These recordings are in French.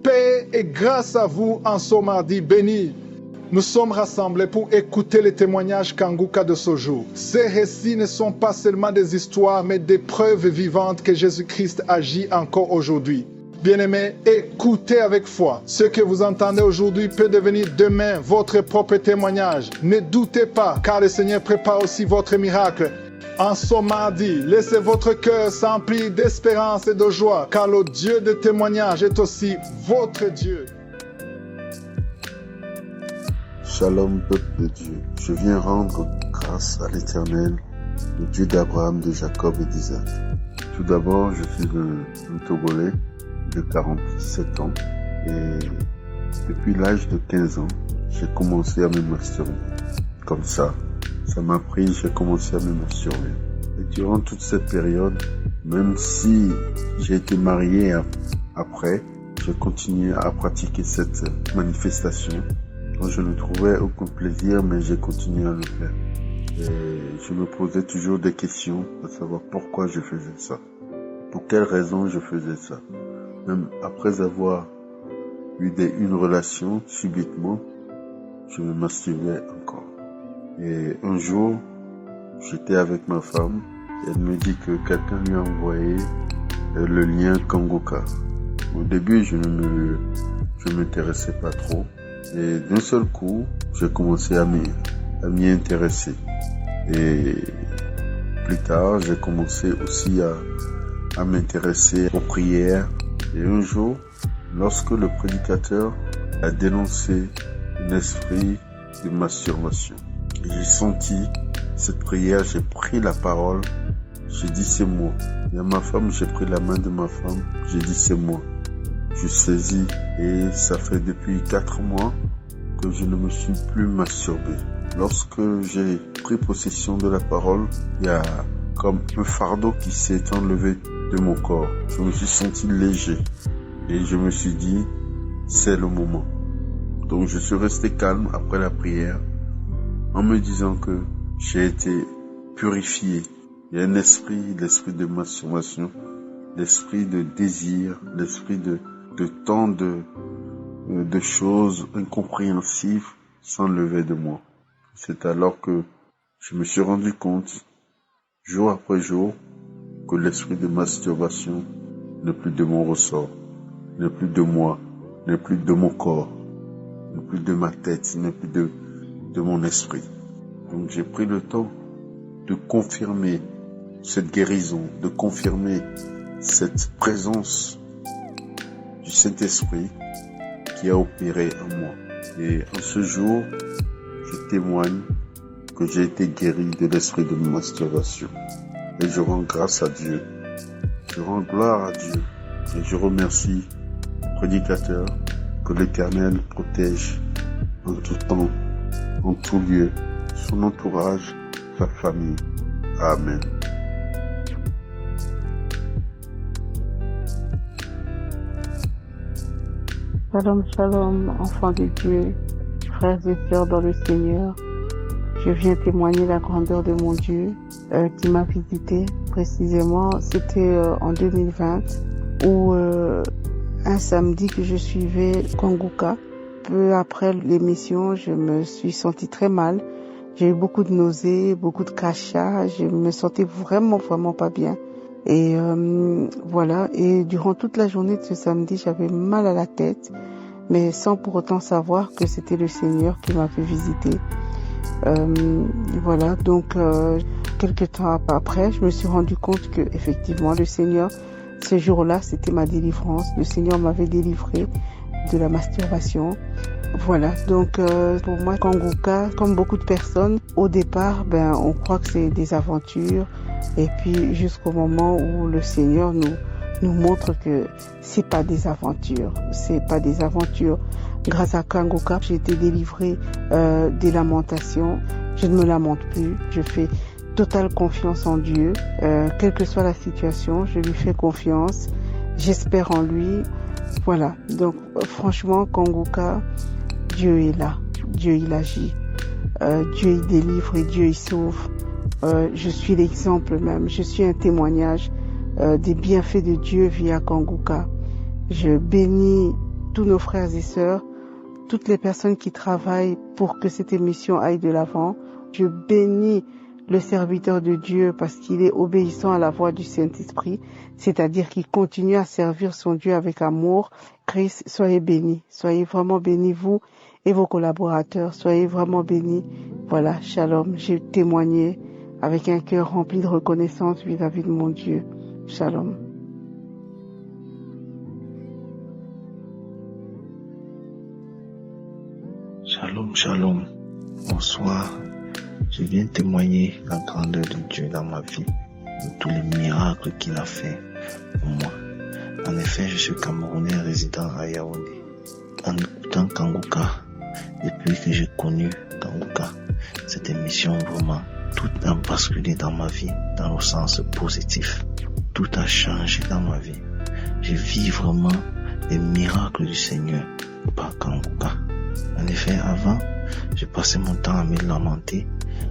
paix et grâce à vous en ce mardi béni. Nous sommes rassemblés pour écouter les témoignages Kanguka de ce jour. Ces récits ne sont pas seulement des histoires, mais des preuves vivantes que Jésus-Christ agit encore aujourd'hui. Bien-aimés, écoutez avec foi. Ce que vous entendez aujourd'hui peut devenir demain votre propre témoignage. Ne doutez pas, car le Seigneur prépare aussi votre miracle. En ce mardi, laissez votre cœur s'emplir d'espérance et de joie, car le Dieu de témoignage est aussi votre Dieu. Shalom, peuple de Dieu. Je viens rendre grâce à l'Éternel, le Dieu d'Abraham, de Jacob et d'Isaac. Tout d'abord, je suis un Togolais de 47 ans et depuis l'âge de 15 ans, j'ai commencé à me masturber. Comme ça m'a pris, j'ai commencé à me masturber. Et durant toute cette période, même si j'ai été marié après, j'ai continué à pratiquer cette manifestation. Donc je ne trouvais aucun plaisir, mais j'ai continué à le faire. Et je me posais toujours des questions, à savoir pourquoi je faisais ça. Pour quelles raisons je faisais ça. Même après avoir eu une relation, subitement, je me masturbais encore. Et un jour, j'étais avec ma femme, et elle me dit que quelqu'un lui a envoyé le lien Kanguka. Au début, je m'intéressais pas trop. Et d'un seul coup, j'ai commencé à m'y intéresser. Et plus tard, j'ai commencé aussi à m'intéresser aux prières. Et un jour, lorsque le prédicateur a dénoncé un esprit de masturbation, j'ai senti cette prière, j'ai pris la parole, j'ai dit c'est moi. Et à ma femme, j'ai pris la main de ma femme, j'ai dit c'est moi. Je saisis et ça fait depuis 4 mois que je ne me suis plus masturbé. Lorsque j'ai pris possession de la parole, il y a comme un fardeau qui s'est enlevé de mon corps. Je me suis senti léger et je me suis dit c'est le moment. Donc je suis resté calme après la prière en me disant que j'ai été purifié. Il y a un esprit, l'esprit de masturbation, l'esprit de désir, l'esprit de tant de choses incompréhensibles s'enlevaient de moi. C'est alors que je me suis rendu compte, jour après jour, que l'esprit de masturbation n'est plus de mon ressort, n'est plus de moi, n'est plus de mon corps, n'est plus de ma tête, n'est plus de mon esprit. Donc j'ai pris le temps de confirmer cette guérison, de confirmer cette présence du Saint-Esprit qui a opéré en moi. Et en ce jour, je témoigne que j'ai été guéri de l'esprit de masturbation. Et je rends grâce à Dieu. Je rends gloire à Dieu. Et je remercie le prédicateur, que l'Éternel protège en tout temps, en tout lieu, son entourage, sa famille. Amen. Shalom, shalom, enfants de Dieu, frères et sœurs dans le Seigneur. Je viens témoigner la grandeur de mon Dieu qui m'a visité. Précisément, c'était en 2020 où un samedi que je suivais Kanguka. Peu après l'émission, je me suis sentie très mal. J'ai eu beaucoup de nausées, beaucoup de crachats. Je me sentais vraiment pas bien. Et voilà. Et durant toute la journée de ce samedi, j'avais mal à la tête, mais sans pour autant savoir que c'était le Seigneur qui m'avait visité. Voilà. Donc, quelques temps après, je me suis rendu compte que effectivement, le Seigneur, ce jour-là, c'était ma délivrance. Le Seigneur m'avait délivré de la masturbation. Voilà, donc pour moi, Kanguka, comme beaucoup de personnes, au départ, on croit que c'est des aventures, et puis jusqu'au moment où le Seigneur nous montre que c'est pas des aventures, Grâce à Kanguka, j'ai été délivrée des lamentations. Je ne me lamente plus, je fais totale confiance en Dieu, quelle que soit la situation, je lui fais confiance, j'espère en lui. Voilà, donc franchement, Kanguka, Dieu est là, Dieu il agit, Dieu il délivre et Dieu il sauve. Je suis l'exemple même, je suis un témoignage des bienfaits de Dieu via Kanguka. Je bénis tous nos frères et sœurs, toutes les personnes qui travaillent pour que cette émission aille de l'avant. Je bénis le serviteur de Dieu parce qu'il est obéissant à la voix du Saint-Esprit, c'est-à-dire qu'il continue à servir son Dieu avec amour. Christ, soyez bénis, soyez vraiment bénis, vous et vos collaborateurs, soyez vraiment bénis. Voilà, shalom, j'ai témoigné avec un cœur rempli de reconnaissance vis-à-vis de mon Dieu. Shalom. Shalom, shalom. Bonsoir. Je viens témoigner la grandeur de Dieu dans ma vie, de tous les miracles qu'il a fait pour moi. En effet, je suis Camerounais résident à Yaoundé. En écoutant Kanguka, depuis que j'ai connu Kanguka, cette émission vraiment, tout a basculé dans ma vie, dans le sens positif. Tout a changé dans ma vie. Je vis vraiment les miracles du Seigneur par Kanguka. En effet, avant, je passais mon temps à me lamenter,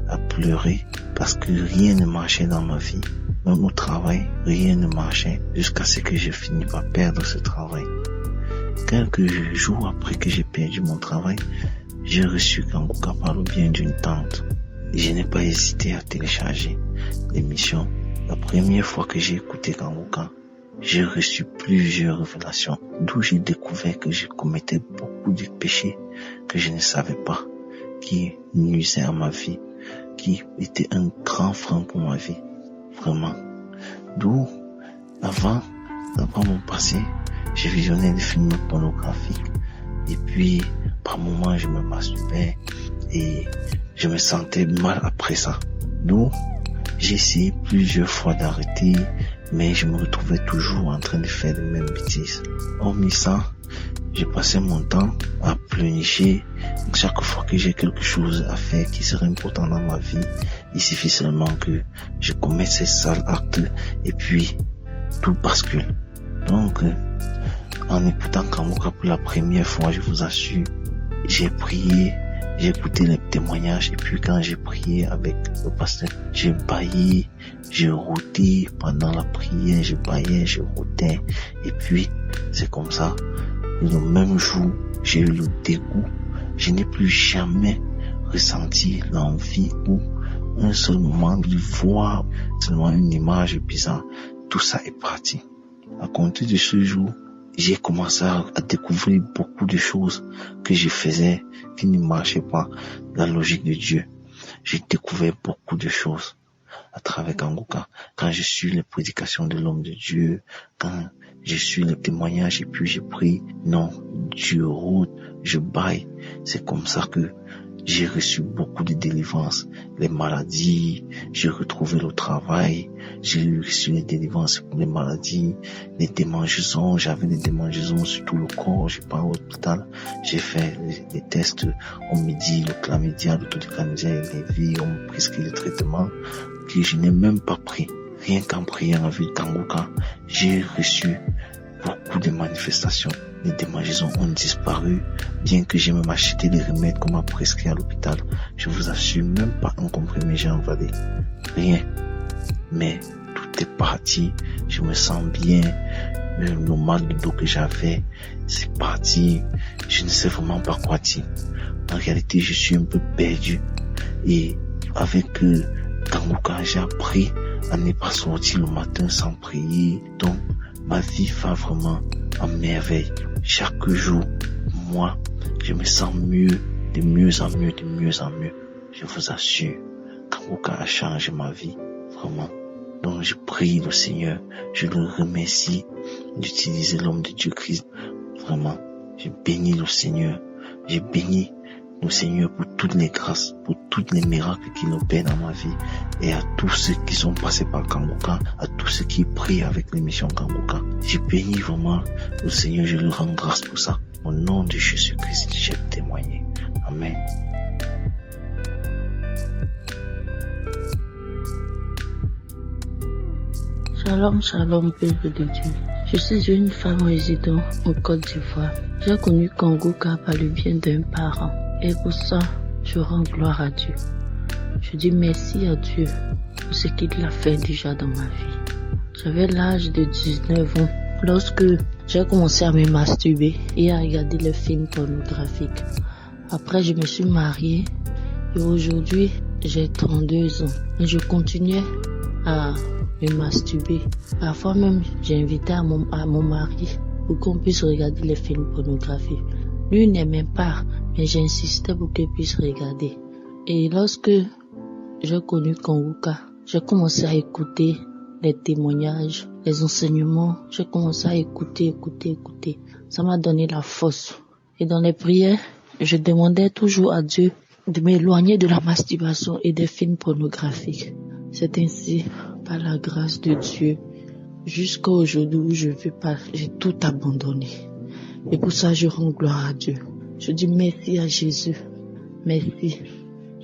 à pleurer, parce que rien ne marchait dans ma vie. Même au travail, rien ne marchait, jusqu'à ce que j'ai fini par perdre ce travail. Quelques jours après que j'ai perdu mon travail, j'ai reçu Kanguka par le bien d'une tante. Et je n'ai pas hésité à télécharger l'émission. La première fois que j'ai écouté Kanguka, j'ai reçu plusieurs révélations, d'où j'ai découvert que je commettais beaucoup de péchés que je ne savais pas, qui nuisaient à ma vie, qui étaient un grand frein pour ma vie, vraiment. D'où, avant mon passé, je visionnais des films pornographiques, et puis, par moments, je me masturbais, et je me sentais mal après ça. D'où, j'ai essayé plusieurs fois d'arrêter, mais je me retrouvais toujours en train de faire les mêmes bêtises. Hormis ça, j'ai passé mon temps à pleurnicher. Chaque fois que j'ai quelque chose à faire qui serait important dans ma vie, il suffit seulement que je commette ces sales actes et puis tout bascule. Donc, en écoutant Kanguka pour la première fois, je vous assure, j'ai prié, j'ai écouté les témoignages et puis quand j'ai prié avec le pasteur, j'ai baillé, j'ai rôté pendant la prière, je baillais, je rôtais et puis c'est comme ça. Le même jour, j'ai eu le dégoût. Je n'ai plus jamais ressenti l'envie ou un seul moment de voir seulement une image bizarre. Tout ça est parti. À compter de ce jour, j'ai commencé à découvrir beaucoup de choses que je faisais qui ne marchaient pas la logique de Dieu. J'ai découvert beaucoup de choses à travers Kanguka. Quand je suis les prédications de l'homme de Dieu, quand je suis les témoignages et puis j'ai pris, non, Dieu route, je baille. C'est comme ça que j'ai reçu beaucoup de délivrance. Les maladies, j'ai retrouvé le travail, j'ai reçu les délivrances pour les maladies, les démangeaisons, j'avais des démangeaisons sur tout le corps, j'ai pas à l'hôpital, j'ai fait les tests, on me dit le chlamydia, le taux de chlamydia est élevé, on me prescrit le traitement que je n'ai même pas pris. Rien qu'en priant avec Kanguka, j'ai reçu beaucoup de manifestations. Les démangeaisons ont disparu, bien que j'ai même acheté des remèdes qu'on m'a prescrit à l'hôpital. Je vous assure, même pas un comprimé j'ai avalé. Rien. Mais tout est parti. Je me sens bien. Le mal de dos que j'avais, c'est parti. Je ne sais vraiment pas quoi dire. En réalité, je suis un peu perdu. Et avec Kanguka, j'ai appris à ne pas sortir le matin sans prier. Donc, ma vie va vraiment en merveille. Chaque jour, moi, je me sens mieux, de mieux en mieux, de mieux en mieux. Je vous assure, Kanguka a changé ma vie, vraiment. Donc, je prie le Seigneur, je le remercie d'utiliser l'homme de Dieu Christ. Vraiment, je bénis le Seigneur, je bénis le Seigneur pour toutes les grâces, pour tous les miracles qu'il opère dans ma vie et à tous ceux qui sont passés par Kanguka, à tous ceux qui prient avec l'émission Kanguka. Je bénis vraiment le Seigneur, je lui rends grâce pour ça. Au nom de Jésus-Christ, j'ai témoigné. Amen. Shalom, shalom, peuple de Dieu. Je suis une femme résidant au Côte d'Ivoire. J'ai connu Kanguka par le bien d'un parent. Et pour ça, je rends gloire à Dieu. Je dis merci à Dieu pour ce qu'il a fait déjà dans ma vie. J'avais l'âge de 19 ans lorsque j'ai commencé à me masturber et à regarder les films pornographiques. Après, je me suis mariée et aujourd'hui, j'ai 32 ans. Et je continuais à me masturber. Parfois même, j'ai invité à mon mari pour qu'on puisse regarder les films pornographiques. Lui n'aimait pas, mais j'insistais pour qu'il puisse regarder. Et lorsque j'ai connu Kanguka, j'ai commencé à écouter les témoignages, les enseignements. J'ai commencé à écouter. Ça m'a donné la force. Et dans les prières, je demandais toujours à Dieu de m'éloigner de la masturbation et des films pornographiques. C'est ainsi, par la grâce de Dieu, jusqu'à aujourd'hui où je vis pas, j'ai tout abandonné. Et pour ça, je rends gloire à Dieu. Je dis merci à Jésus. Merci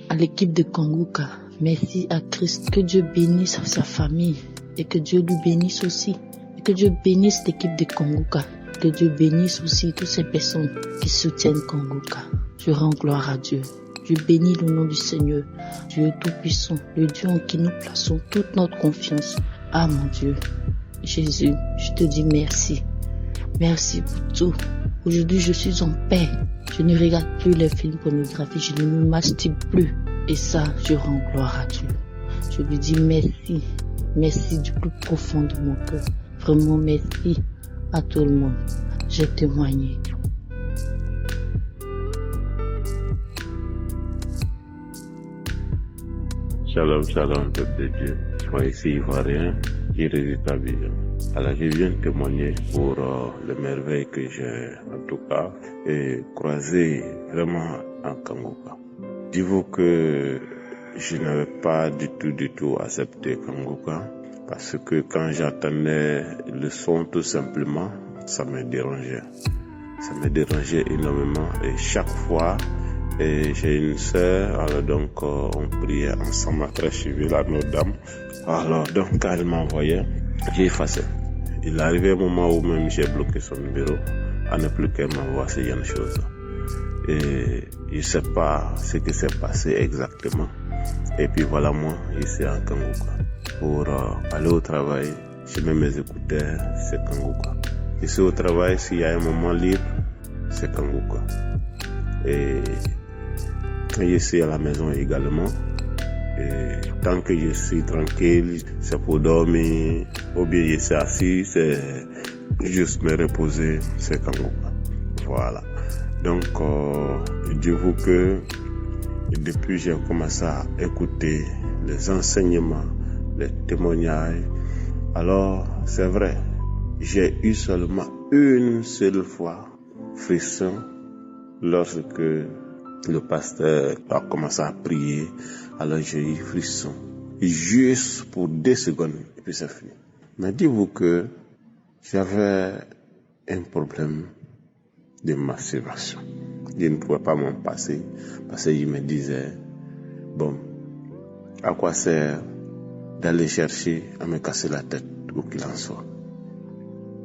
à l'équipe de Kanguka. Merci à Christ. Que Dieu bénisse sa famille. Et que Dieu lui bénisse aussi. Et que Dieu bénisse l'équipe de Kanguka. Que Dieu bénisse aussi toutes ces personnes qui soutiennent Kanguka. Je rends gloire à Dieu. Je bénis le nom du Seigneur, Dieu Tout-Puissant, le Dieu en qui nous plaçons toute notre confiance. Ah mon Dieu, Jésus, je te dis merci. Merci pour tout. Aujourd'hui, je suis en paix. Je ne regarde plus les films pornographiques, je ne me masturbe plus. Et ça, je rends gloire à Dieu. Je lui dis merci. Merci du plus profond de mon cœur. Vraiment merci à tout le monde. J'ai témoigné. Shalom, shalom, peuple de Dieu. Moi ici, Ivoirien, qui réside à Abidjan. Alors, je viens témoigner pour les merveilles que j'ai, en tout cas, croisé vraiment en Kanguka. Dis-vous que je n'avais pas du tout accepté Kanguka, parce que quand j'entendais le son, tout simplement, ça me dérangeait. Ça me dérangeait énormément et chaque fois, et j'ai une sœur, alors donc on priait ensemble après suivi la Notre-Dame. Alors donc quand elle m'envoyait, j'ai effacé. Il est arrivé un moment où même j'ai bloqué son numéro, à ne plus qu'elle m'envoie ces jeunes choses. Et je ne sais pas ce qui s'est passé exactement. Et puis voilà moi, ici en Kanguka. Pour aller au travail, je mets mes écouteurs, c'est Kanguka. Ici au travail, s'il y a un moment libre, c'est Kanguka. Et je suis à la maison également. Et tant que je suis tranquille, c'est pour dormir, ou bien je suis assis, c'est juste me reposer, c'est Kanguka. Voilà. Donc, dites-vous que depuis j'ai commencé à écouter les enseignements, les témoignages, alors c'est vrai, j'ai eu seulement une seule fois frisson lorsque le pasteur a commencé à prier, alors j'ai eu frisson. Juste pour 2 secondes, et puis c'est fini. Mais dites-vous que j'avais un problème de masturbation. Je ne pouvais pas m'en passer, parce que je me disais, bon, à quoi sert d'aller chercher à me casser la tête, où qu'il en soit.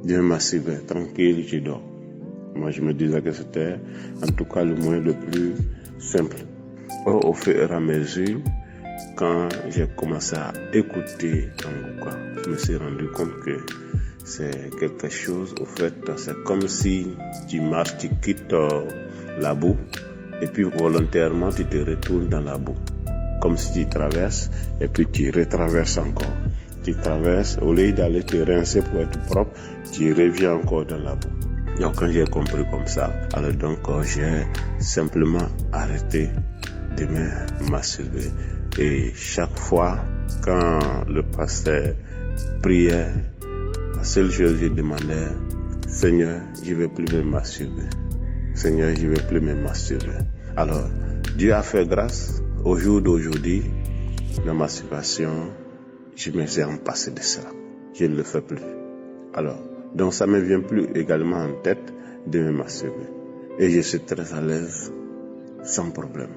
Je me masturbais, tranquille, je dors. Moi, je me disais que c'était, en tout cas, le moyen le plus simple. Or, au fur et à mesure, quand j'ai commencé à écouter Kanguka, je me suis rendu compte que c'est quelque chose, au fait, c'est comme si tu marches, tu quittes la boue, et puis volontairement, tu te retournes dans la boue. Comme si tu traverses, et puis tu retraverses encore. Tu traverses, au lieu d'aller te rincer pour être propre, tu reviens encore dans la boue. Donc quand j'ai compris comme ça, alors donc j'ai simplement arrêté de me masturber. Et chaque fois, quand le pasteur priait, la seule chose que je demandais, Seigneur, je ne vais plus me masturber. Seigneur, je ne vais plus me masturber. Alors, Dieu a fait grâce. Au jour d'aujourd'hui, la masturbation, je me suis passé de ça. Je ne le fais plus. Alors, donc ça ne me vient plus également en tête de me masturber. Et je suis très à l'aise, sans problème.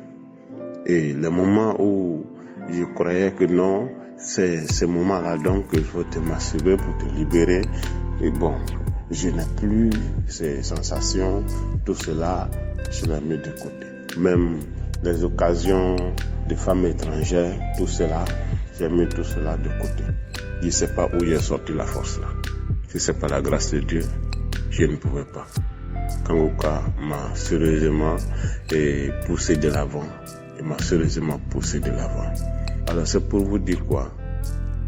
Et le moment où je croyais que non, c'est ce moment-là donc qu'il faut te masturber pour te libérer. Et bon, je n'ai plus ces sensations, tout cela, je l'ai mis de côté. Même les occasions de femmes étrangères, tout cela, j'ai mis tout cela de côté. Je ne sais pas où j'ai sorti la force là. Si ce n'est pas la grâce de Dieu, je ne pouvais pas. Kanguka m'a sérieusement poussé de l'avant. Il m'a sérieusement poussé de l'avant. Alors c'est pour vous dire quoi,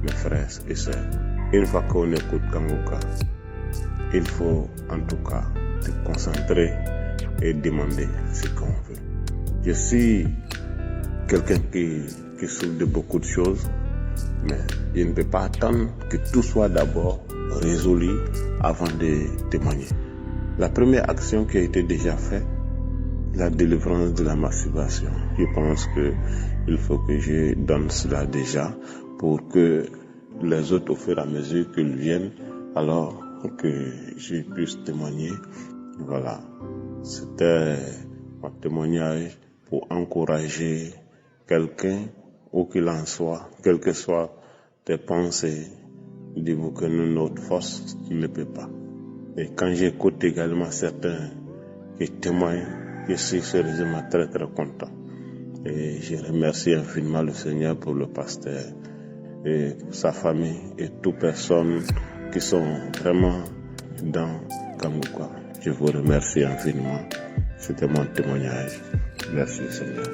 mes frères et sœurs. Une fois qu'on écoute Kanguka, il faut en tout cas se concentrer et demander ce qu'on veut. Je suis quelqu'un qui souffre de beaucoup de choses, mais je ne peux pas attendre que tout soit d'abord résolu avant de témoigner. La première action qui a été déjà faite, la délivrance de la masturbation. Je pense qu'il faut que je donne cela déjà pour que les autres, au fur et à mesure qu'ils viennent, alors que je puisse témoigner. Voilà, c'était mon témoignage pour encourager quelqu'un, où qu'il en soit, quelles que soient tes pensées, dis-vous que nous, notre force, tu ne peux pas. Et quand j'écoute également certains qui témoignent, je suis sérieusement très très content. Et je remercie infiniment le Seigneur pour le pasteur et sa famille et toutes personnes qui sont vraiment dans Kanguka. Je vous remercie infiniment. C'était mon témoignage. Merci Seigneur.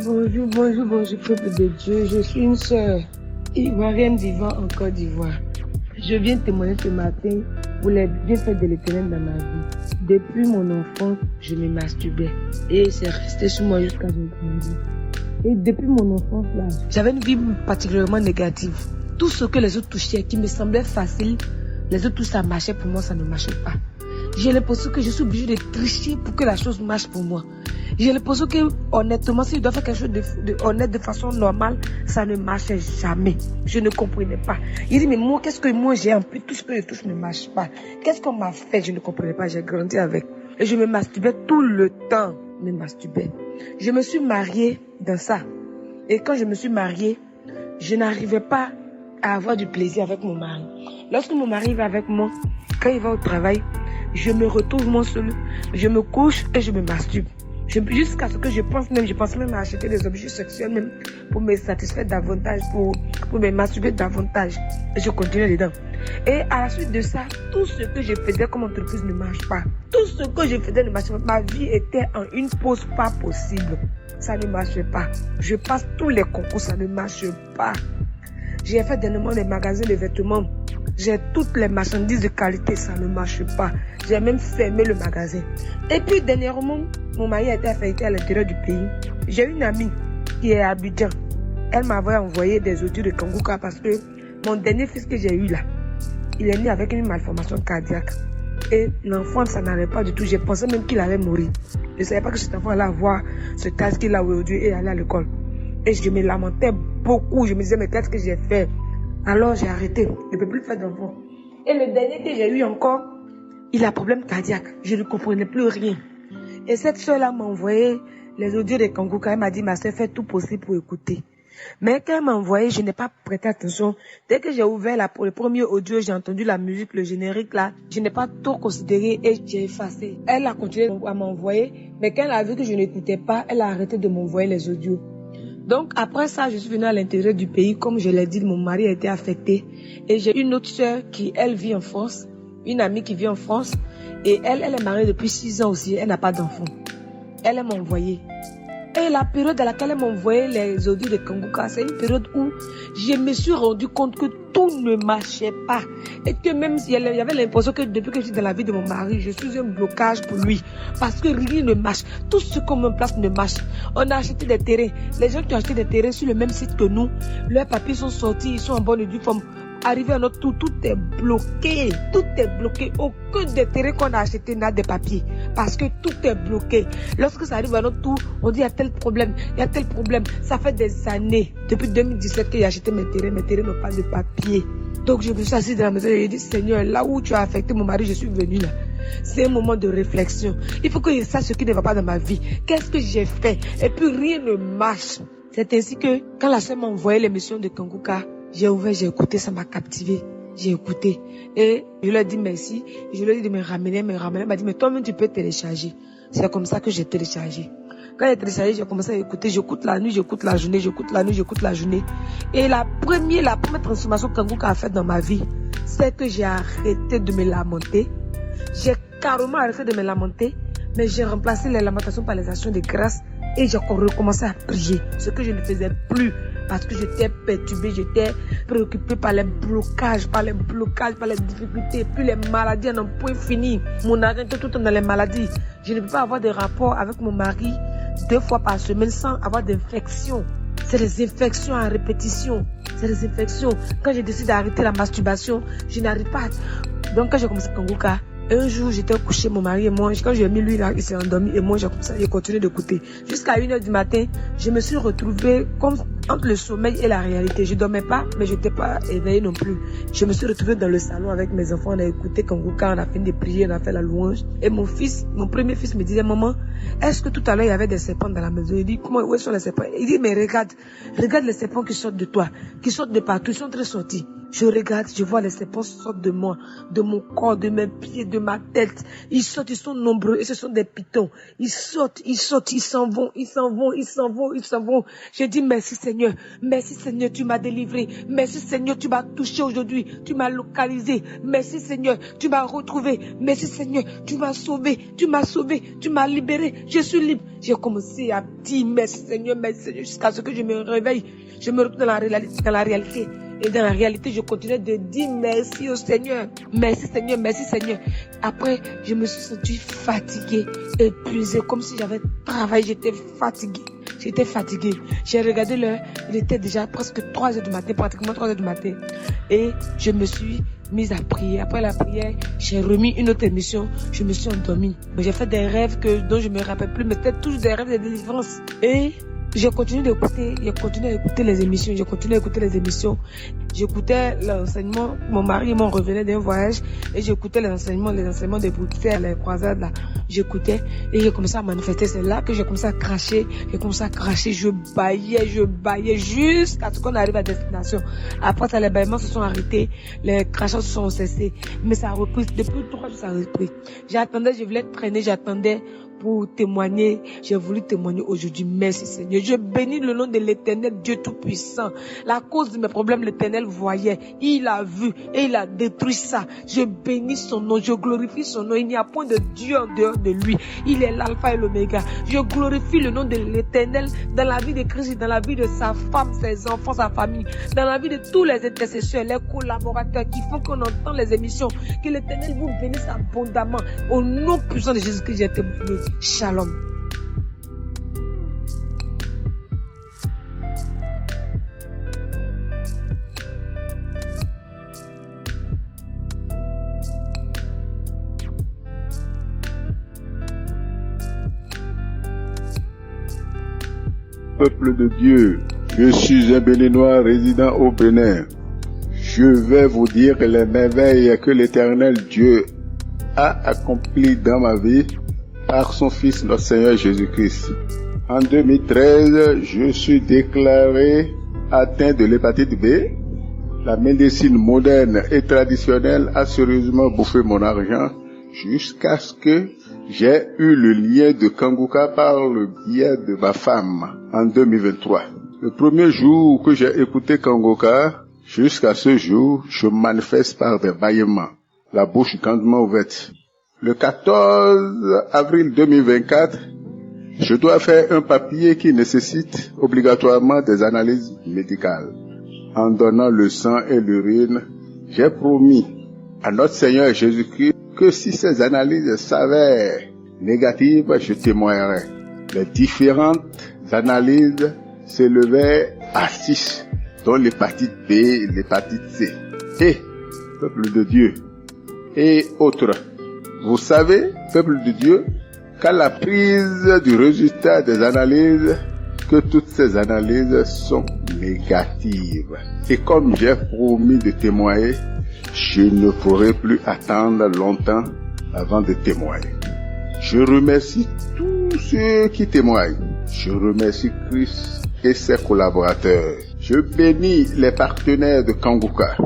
Bonjour, peuple de Dieu. Je suis une sœur ivoirienne vivant en Côte d'Ivoire. Je viens témoigner ce matin pour les bienfaits de l'Éternel dans ma vie. Depuis mon enfance, je me masturbais et c'est resté sur moi jusqu'à ce jour. Et depuis mon enfance là, j'avais une vie particulièrement négative. Tout ce que les autres touchaient, qui me semblait facile, les autres tout ça marchait pour moi, ça ne marchait pas. J'ai l'impression que je suis obligée de tricher pour que la chose marche pour moi. J'ai l'impression que, honnêtement, si je dois faire quelque chose de honnête de façon normale, ça ne marchait jamais. Je ne comprenais pas. Il dit, mais moi, qu'est-ce que moi j'ai en plus? Tout ce que je touche ne marche pas. Qu'est-ce qu'on m'a fait? Je ne comprenais pas. J'ai grandi avec. Et je me masturbais tout le temps. Je me masturbais. Je me suis mariée dans ça. Et quand je me suis mariée, je n'arrivais pas à avoir du plaisir avec mon mari. Lorsque mon mari va avec moi, quand il va au travail, je me retrouve moi seule. Je me couche et je me masturbe. Jusqu'à ce que je pense même à acheter des objets sexuels même pour me satisfaire davantage, pour me masturber davantage. Et je continue dedans. Et à la suite de ça, tout ce que je faisais comme entreprise ne marche pas. Tout ce que je faisais ne marchait pas. Ma vie était en une pause pas possible. Ça ne marchait pas. Je passe tous les concours, ça ne marche pas. J'ai fait dernièrement des magasins de vêtements. J'ai toutes les marchandises de qualité, ça ne marche pas. J'ai même fermé le magasin. Et puis dernièrement, mon mari a été affecté à l'intérieur du pays. J'ai une amie qui est à Abidjan. Elle m'avait envoyé des audios de Kanguka parce que mon dernier fils que j'ai eu là, il est né avec une malformation cardiaque. Et l'enfant, ça n'allait pas du tout. J'ai pensé même qu'il allait mourir. Je ne savais pas que cet enfant allait avoir ce casque qu'il a aujourd'hui et aller à l'école. Et je me lamentais beaucoup. Je me disais, mais qu'est-ce que j'ai fait? Alors j'ai arrêté. Je ne peux plus faire d'enfant. Et le dernier que j'ai eu encore, il a un problème cardiaque. Je ne comprenais plus rien. Et cette soeur-là m'a envoyé les audios de Kanguka. Elle m'a dit, ma soeur, fait tout possible pour écouter. Mais quand elle m'a envoyé, je n'ai pas prêté attention. Dès que j'ai ouvert le premier audio, j'ai entendu la musique, le générique là. Je n'ai pas tout considéré et j'ai effacé. Elle a continué à m'envoyer. Mais quand elle a vu que je n'écoutais pas, elle a arrêté de m'envoyer les audios. Donc après ça, je suis venue à l'intérieur du pays. Comme je l'ai dit, mon mari a été affecté. Et j'ai une autre soeur qui, elle, vit en France. Une amie qui vit en France. Et elle est mariée depuis 6 ans aussi. Elle n'a pas d'enfant. Elle m'a envoyé. Et la période à laquelle elle m'a envoyé les audios de Kanguka, c'est une période où je me suis rendu compte que tout ne marchait pas. Et que même s'il y avait l'impression que depuis que je suis dans la vie de mon mari, je suis un blocage pour lui. Parce que rien ne marche. Tout ce qu'on met en place ne marche. On a acheté des terrains. Les gens qui ont acheté des terrains sur le même site que nous, leurs papiers sont sortis, ils sont en bonne et due forme. Arrivé à notre tour, tout est bloqué. Tout est bloqué. Aucun des terrains qu'on a acheté n'a de papiers. Parce que tout est bloqué. Lorsque ça arrive à notre tour, on dit il y a tel problème, il y a tel problème. Ça fait des années, depuis 2017 que j'ai acheté mes terrains n'ont pas de papiers. Donc je me suis assise dans la maison et j'ai dit, Seigneur, là où tu as affecté mon mari, je suis venue là. C'est un moment de réflexion. Il faut que je sache ce qui ne va pas dans ma vie. Qu'est-ce que j'ai fait? Et puis rien ne marche. C'est ainsi que quand la sœur m'a envoyé l'émission de Kanguka, j'ai ouvert, j'ai écouté, ça m'a captivé. J'ai écouté. Et je lui ai dit merci. Je lui ai dit de me ramener. Elle m'a dit, mais toi-même, tu peux télécharger. C'est comme ça que j'ai téléchargé. Quand j'ai téléchargé, j'ai commencé à écouter. J'écoute la nuit, j'écoute la journée, j'écoute la nuit, j'écoute la journée. Et la première transformation que Kangouka a faite dans ma vie, c'est que j'ai arrêté de me lamenter. J'ai carrément arrêté de me lamenter, mais j'ai remplacé les lamentations par les actions de grâce et j'ai recommencé à prier. Ce que je ne faisais plus parce que j'étais perturbée, j'étais préoccupée par les blocages, par les difficultés, puis les maladies n'ont point fini. Mon arrêt tout le temps dans les maladies. Je ne peux pas avoir de rapport avec mon mari 2 fois par semaine sans avoir d'infection. C'est des infections en répétition. C'est des infections. Quand je décide d'arrêter la masturbation, je n'arrive pas. Donc quand j'ai commencé Kangouka, un jour, j'étais couché, mon mari et moi. Quand j'ai mis lui là, il s'est endormi et moi, j'ai continué d'écouter. Jusqu'à 1h du matin, je me suis retrouvée comme entre le sommeil et la réalité. Je dormais pas, mais je n'étais pas éveillée non plus. Je me suis retrouvée dans le salon avec mes enfants. On a écouté Kangouka, on a fini de prier, on a fait la louange. Et mon premier fils me disait, maman, est-ce que tout à l'heure, il y avait des serpents dans la maison? Il dit, comment, où sont les serpents? Il dit, mais regarde les serpents qui sortent de toi, qui sortent de partout, ils sont très sortis. Je regarde, je vois les serpents sortent de moi, de mon corps, de mes pieds, de ma tête. Ils sortent, ils sont nombreux et ce sont des pitons. Ils sortent, ils s'en vont. Je dis merci Seigneur, tu m'as délivré. Merci Seigneur, tu m'as touché aujourd'hui, tu m'as localisé. Merci Seigneur, tu m'as retrouvé. Merci Seigneur, tu m'as sauvé, tu m'as libéré. Je suis libre. J'ai commencé à dire merci Seigneur, jusqu'à ce que je me réveille. Je me retrouve dans la réalité. Et dans la réalité, je continuais de dire merci au Seigneur. Merci Seigneur, merci Seigneur. Après, je me suis sentie fatiguée, épuisée, comme si j'avais travaillé. J'étais fatiguée. J'ai regardé l'heure, il était déjà presque 3h du matin, pratiquement 3h du matin. Et je me suis mise à prier. Après la prière, j'ai remis une autre émission. Je me suis endormie. Mais j'ai fait des rêves dont je me rappelle plus, mais c'était toujours des rêves de délivrance. Et j'ai continué à écouter les émissions. J'écoutais l'enseignement. Mon mari et moi revenaient d'un voyage et j'écoutais les enseignements de Bruxelles, les croisades là. J'écoutais et j'ai commencé à manifester. C'est là que j'ai commencé à cracher. Je baillais jusqu'à ce qu'on arrive à destination. Après ça, les bâillements se sont arrêtés. Les crachats se sont cessés. Mais ça a repris. Depuis 3 jours, ça a repris. Je voulais traîner, j'attendais pour témoigner. J'ai voulu témoigner aujourd'hui. Merci Seigneur. Je bénis le nom de l'Éternel, Dieu Tout-Puissant. La cause de mes problèmes, l'Éternel voyait. Il a vu et il a détruit ça. Je bénis son nom. Je glorifie son nom. Il n'y a point de Dieu en dehors de lui. Il est l'alpha et l'oméga. Je glorifie le nom de l'Éternel dans la vie de Christ, dans la vie de sa femme, ses enfants, sa famille, dans la vie de tous les intercesseurs, les collaborateurs qui font qu'on entend les émissions. Que l'Éternel vous bénisse abondamment. Au nom puissant de Jésus-Christ, j'ai témoigné. Shalom. Peuple de Dieu, je suis un Béninois résidant au Bénin. Je vais vous dire les merveilles que l'Éternel Dieu a accomplies dans ma vie par son Fils, notre Seigneur Jésus-Christ. En 2013, je suis déclaré atteint de l'hépatite B. La médecine moderne et traditionnelle a sérieusement bouffé mon argent jusqu'à ce que j'ai eu le lien de Kangouka par le biais de ma femme en 2023. Le premier jour que j'ai écouté Kangouka, jusqu'à ce jour, je manifeste par des bâillements, la bouche grandement ouverte. Le 14 avril 2024, je dois faire un papier qui nécessite obligatoirement des analyses médicales. En donnant le sang et l'urine, j'ai promis à notre Seigneur Jésus-Christ que si ces analyses s'avèrent négatives, je témoignerai. Les différentes analyses s'élevaient à 6, dont l'hépatite B, l'hépatite C. Et, peuple de Dieu, et autres. Vous savez, peuple de Dieu, qu'à la prise du résultat des analyses, que toutes ces analyses sont négatives. Et comme j'ai promis de témoigner, je ne pourrai plus attendre longtemps avant de témoigner. Je remercie tous ceux qui témoignent. Je remercie Christ et ses collaborateurs. Je bénis les partenaires de Kangouka.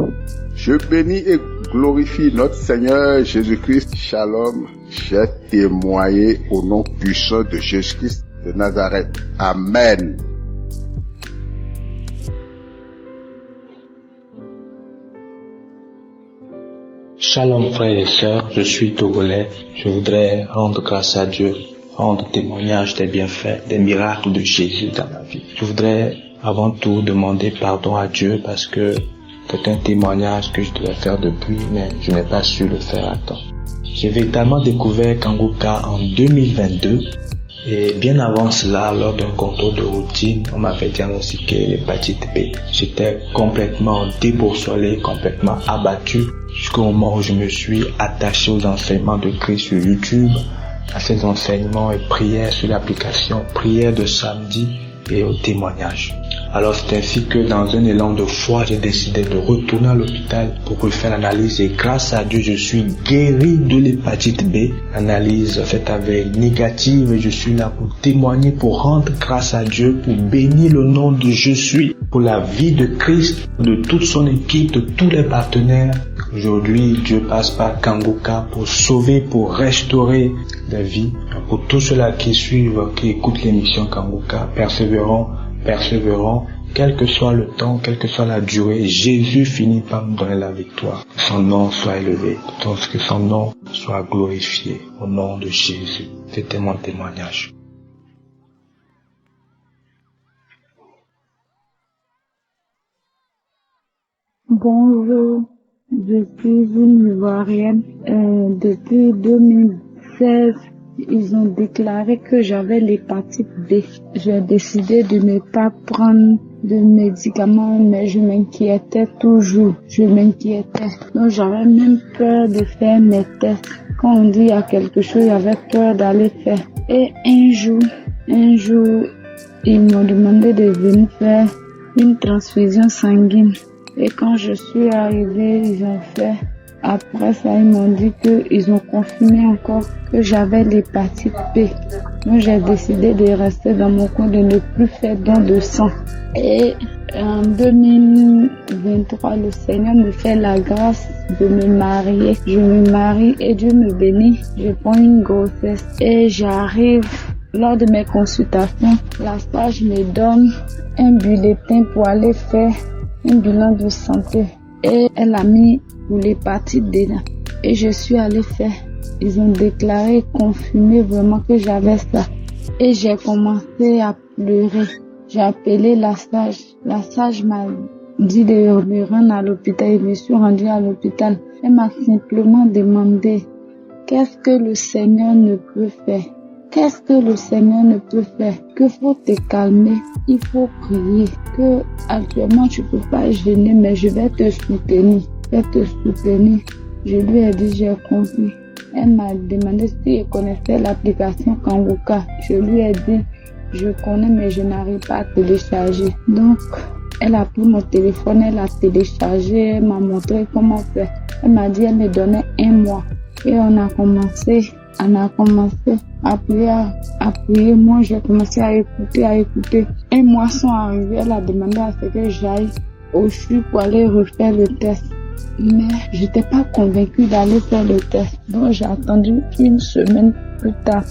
Je bénis et glorifie notre Seigneur Jésus-Christ. Shalom. J'ai témoigné au nom puissant de Jésus-Christ de Nazareth. Amen. Shalom frères et sœurs, je suis togolais. Je voudrais rendre grâce à Dieu, rendre témoignage des bienfaits, des miracles de Jésus dans ma vie. Je voudrais avant tout demander pardon à Dieu parce que c'est un témoignage que je devais faire depuis, mais je n'ai pas su le faire à temps. J'ai véritablement découvert Kanguka en 2022 et bien avant cela, lors d'un contrôle de routine, on m'avait diagnostiqué l'hépatite B. J'étais complètement déboussolé, complètement abattu jusqu'au moment où je me suis attaché aux enseignements de Christ sur YouTube, à ces enseignements et prières sur l'application prière de samedi et au témoignage. Alors c'est ainsi que dans un élan de foi, j'ai décidé de retourner à l'hôpital pour refaire l'analyse et grâce à Dieu, je suis guéri de l'hépatite B. L'analyse s'est avérée négative et je suis là pour témoigner, pour rendre grâce à Dieu, pour bénir le nom de Je suis, pour la vie de Christ, de toute son équipe, de tous les partenaires. Aujourd'hui, Dieu passe par Kanguka pour sauver, pour restaurer des vies. Pour tous ceux-là qui suivent, qui écoutent l'émission Kanguka, persévérons, quel que soit le temps, quelle que soit la durée, Jésus finit par nous donner la victoire. Que son nom soit élevé, que son nom soit glorifié au nom de Jésus. C'était mon témoignage. Bonjour, je suis une Ivoirienne. Depuis 2016, ils ont déclaré que j'avais l'hépatite B. J'ai décidé de ne pas prendre de médicaments, mais je m'inquiétais toujours. Donc j'avais même peur de faire mes tests. Quand on dit il y a quelque chose, j'avais peur d'aller faire. Et un jour, ils m'ont demandé de venir faire une transfusion sanguine. Et quand je suis arrivée, ils ont fait. Après ça, ils m'ont dit qu'ils ont confirmé encore que j'avais l'hépatite B. Donc j'ai décidé de rester dans mon coin, de ne plus faire don de sang. Et en 2023, le Seigneur me fait la grâce de me marier. Je me marie et Dieu me bénit. Je prends une grossesse et j'arrive. Lors de mes consultations, la sage me donne un bulletin pour aller faire un bilan de santé. Et elle a mis pour l'hépatite dedans. Et je suis allée faire. Ils ont déclaré, confirmé vraiment que j'avais ça. Et j'ai commencé à pleurer. J'ai appelé la sage. La sage m'a dit de me rendre à l'hôpital. Je me suis rendue à l'hôpital. Elle m'a simplement demandé, qu'est-ce que le Seigneur ne peut faire? Qu'est-ce que le Seigneur ne peut faire? Que faut te calmer, il faut prier. Que actuellement tu peux pas gêner, mais je vais te soutenir. Je lui ai dit, j'ai compris. Elle m'a demandé si je connaissais l'application Kanguka. Je lui ai dit, je connais, mais je n'arrive pas à télécharger. Donc, elle a pris mon téléphone, elle a téléchargé, elle m'a montré comment faire. Elle m'a dit, elle me donnait 1 mois. Et on a commencé à prier. Moi, j'ai commencé à écouter. 1 mois sont arrivés, elle a demandé à ce que j'aille au CHU pour aller refaire le test. Mais j'étais pas convaincue d'aller faire le test. Donc, j'ai attendu une semaine plus tard,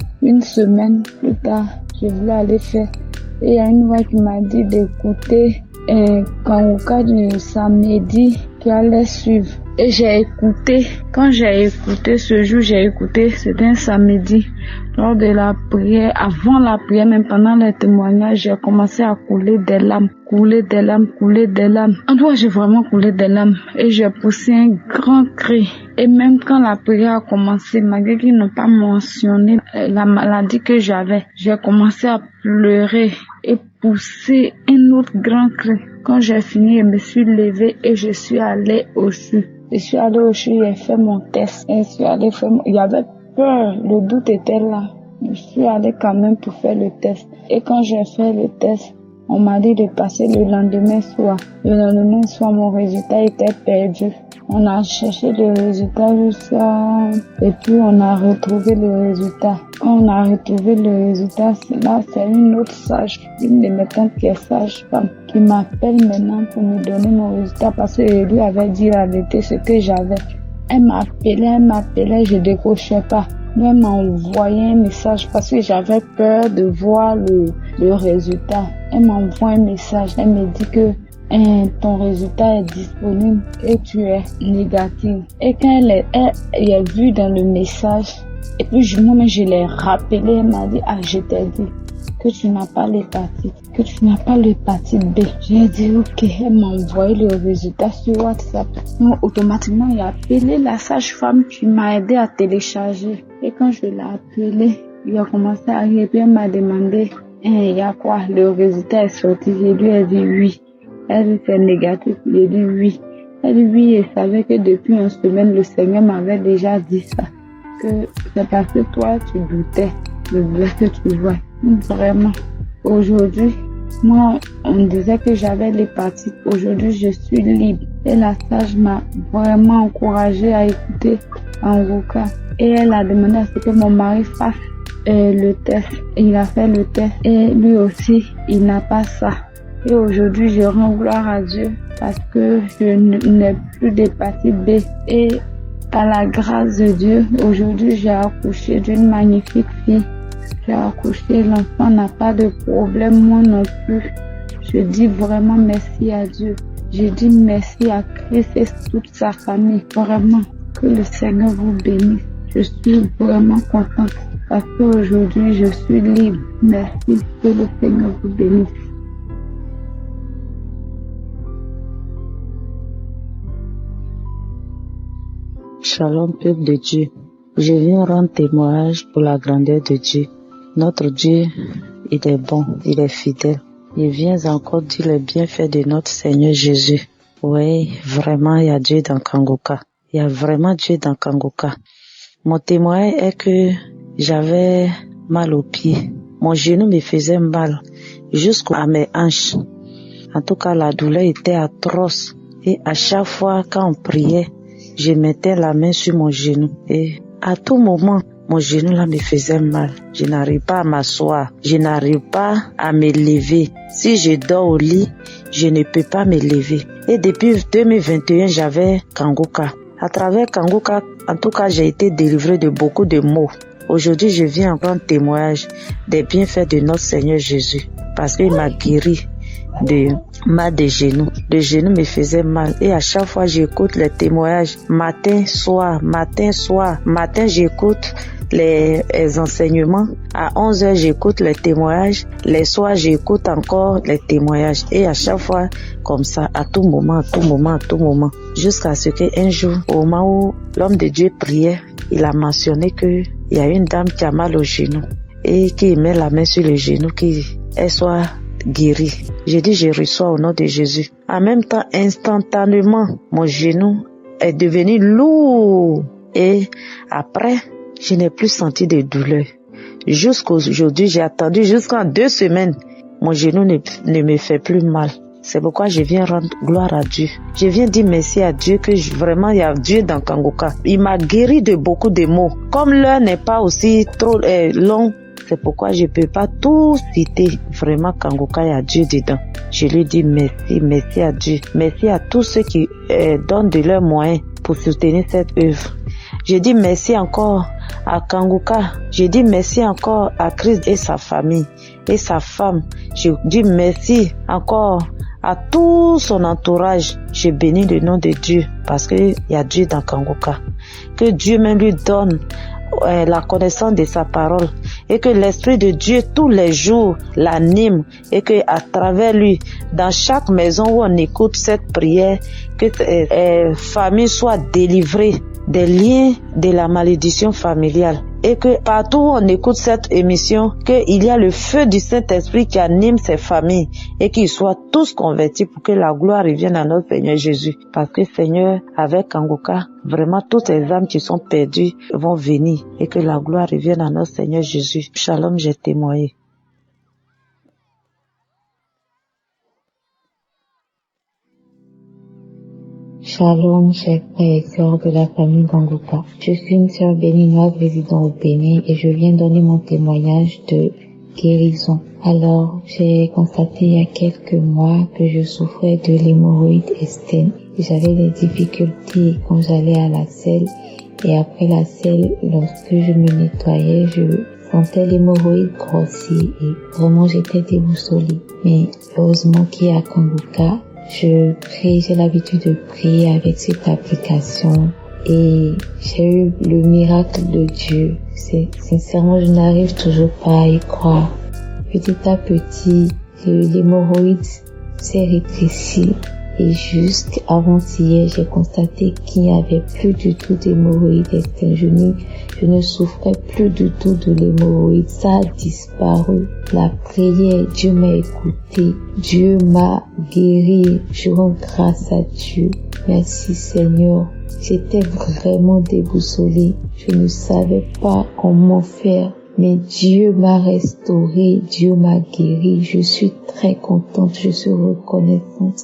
je voulais aller faire. Et il y a une voix qui m'a dit d'écouter Kanguka du samedi qui allait suivre. Et j'ai écouté. Quand j'ai écouté ce jour, c'était un samedi. Lors de la prière, avant la prière, même pendant les témoignages, j'ai commencé à couler des larmes. En tout cas, j'ai vraiment coulé des larmes. Et j'ai poussé un grand cri. Et même quand la prière a commencé, malgré qu'ils n'ont pas mentionné la maladie que j'avais, j'ai commencé à pleurer et pousser un autre grand cri. Quand j'ai fini, je me suis levée et je suis allée au CHU. J'ai fait mon test. Il y avait peur, le doute était là. Je suis allée quand même pour faire le test. Et quand j'ai fait le test, on m'a dit de passer le lendemain soir. Le lendemain soir, mon résultat était perdu. On a cherché le résultat jusqu'à... Et puis on a retrouvé le résultat. Quand on a retrouvé le résultat, là, c'est une autre sage, une de mes tantes qui est sage-femme, qui m'appelle maintenant pour me donner mon résultat parce que je lui avais dit la vérité, ce que j'avais. Elle m'appelait, je décrochais pas. Elle m'a envoyé un message parce que j'avais peur de voir le résultat. Elle m'a envoyé un message. Elle me dit que ton résultat est disponible et tu es négatif. Et quand elle a vu dans le message, et puis moi-même je l'ai rappelé, elle m'a dit, je t'ai dit que tu n'as pas l'hépatite, que tu n'as pas l'hépatite B. J'ai dit ok, elle m'a envoyé le résultat sur WhatsApp. Donc automatiquement, il a appelé la sage-femme qui m'a aidé à télécharger. Et quand je l'ai appelé, il a commencé à arriver, puis elle m'a demandé, il y a quoi? Le résultat est sorti. J'ai dit, elle dit oui. Elle dit c'est négatif. J'ai dit oui. Elle dit oui, et savait que depuis une semaine, le Seigneur m'avait déjà dit ça. Que c'est parce que toi, tu doutais de ce que tu vois. Vraiment. Aujourd'hui, moi, on disait que j'avais l'hépatite. Aujourd'hui, je suis libre. Et la sage m'a vraiment encouragée à écouter Kanguka. Et elle a demandé à ce que mon mari fasse le test. Il a fait le test. Et lui aussi, il n'a pas ça. Et aujourd'hui, je rends gloire à Dieu parce que je n'ai plus d'hépatite B. Et à la grâce de Dieu, aujourd'hui, j'ai accouché d'une magnifique fille. J'ai accouché, l'enfant n'a pas de problème, moi non plus. Je dis vraiment merci à Dieu. Je dis merci à Christ et toute sa famille. Vraiment, que le Seigneur vous bénisse. Je suis vraiment contente parce qu'aujourd'hui, je suis libre. Merci, que le Seigneur vous bénisse. Shalom, peuple de Dieu. Je viens rendre témoignage pour la grandeur de Dieu. Notre Dieu, il est bon, il est fidèle. Je viens encore dire les bienfaits de notre Seigneur Jésus. Oui, vraiment, il y a Dieu dans Kanguka. Il y a vraiment Dieu dans Kanguka. Mon témoignage est que j'avais mal aux pieds. Mon genou me faisait mal jusqu'à mes hanches. En tout cas, la douleur était atroce. Et à chaque fois, quand on priait, je mettais la main sur mon genou. Et à tout moment, mon genou là me faisait mal. Je n'arrive pas à m'asseoir. Je n'arrive pas à me lever. Si je dors au lit, je ne peux pas me lever. Et depuis 2021, j'avais Kanguka. À travers Kanguka, en tout cas, j'ai été délivré de beaucoup de maux. Aujourd'hui, je viens en rendre témoignage des bienfaits de notre Seigneur Jésus. Parce qu'il m'a guéri de mal des genoux. Le genou me faisait mal et à chaque fois j'écoute les témoignages matin, soir, j'écoute les enseignements. À 11h j'écoute les témoignages. Les soirs j'écoute encore les témoignages et à chaque fois comme ça, à tout moment. Jusqu'à ce qu'un jour, au moment où l'homme de Dieu priait, il a mentionné que il y a une dame qui a mal au genou et qui met la main sur le genou, qu'elle soit guéri. J'ai dit, je reçois au nom de Jésus. En même temps, instantanément, mon genou est devenu lourd. Et après, je n'ai plus senti de douleur. Jusqu'aujourd'hui, j'ai attendu jusqu'en 2 semaines. Mon genou ne me fait plus mal. C'est pourquoi je viens rendre gloire à Dieu. Je viens dire merci à Dieu que vraiment il y a Dieu dans Kanguka. Il m'a guéri de beaucoup de maux. Comme l'heure n'est pas aussi trop long, c'est pourquoi je ne peux pas tout citer. Vraiment, Kanguka, il y a Dieu dedans. Je lui dis merci à Dieu. Merci à tous ceux qui donnent de leurs moyens pour soutenir cette œuvre. Je dis merci encore à Kanguka. Je dis merci encore à Christ et sa famille et sa femme. Je dis merci encore à tout son entourage. Je bénis le nom de Dieu parce qu'il y a Dieu dans Kanguka. Que Dieu même lui donne la connaissance de sa parole et que l'Esprit de Dieu tous les jours l'anime et que à travers lui, dans chaque maison où on écoute cette prière, que famille soit délivrée des liens de la malédiction familiale et que partout où on écoute cette émission, qu'il y a le feu du Saint-Esprit qui anime ces familles et qu'ils soient tous convertis pour que la gloire revienne à notre Seigneur Jésus. Parce que Seigneur, avec Kanguka, vraiment toutes les âmes qui sont perdues vont venir et que la gloire revienne à notre Seigneur Jésus. Shalom, j'ai témoigné. Shalom, chers frères et sœurs de la famille Kanguka. Je suis une sœur béninoise résidant au Bénin et je viens donner mon témoignage de guérison. Alors, j'ai constaté il y a quelques mois que je souffrais de l'hémorroïde externe. J'avais des difficultés quand j'allais à la selle Et après la selle, lorsque je me nettoyais, je sentais l'hémorroïde grossir et vraiment j'étais déboussolée. Mais heureusement qu'il y a Kanguka, j'ai l'habitude de prier avec cette application et j'ai eu le miracle de Dieu. Sincèrement, je n'arrive toujours pas à y croire. Petit à petit, l'hémorroïde s'est rétréci et juste avant-hier, j'ai constaté qu'il n'y avait plus du tout d'hémorroïde externe. Je ne souffrais plus du tout de l'hémorroïde. Ça a disparu. La prière, Dieu m'a écouté. Dieu m'a guéri. Je rends grâce à Dieu. Merci Seigneur. J'étais vraiment déboussolée. Je ne savais pas comment faire. Mais Dieu m'a restaurée. Dieu m'a guéri. Je suis très contente. Je suis reconnaissante.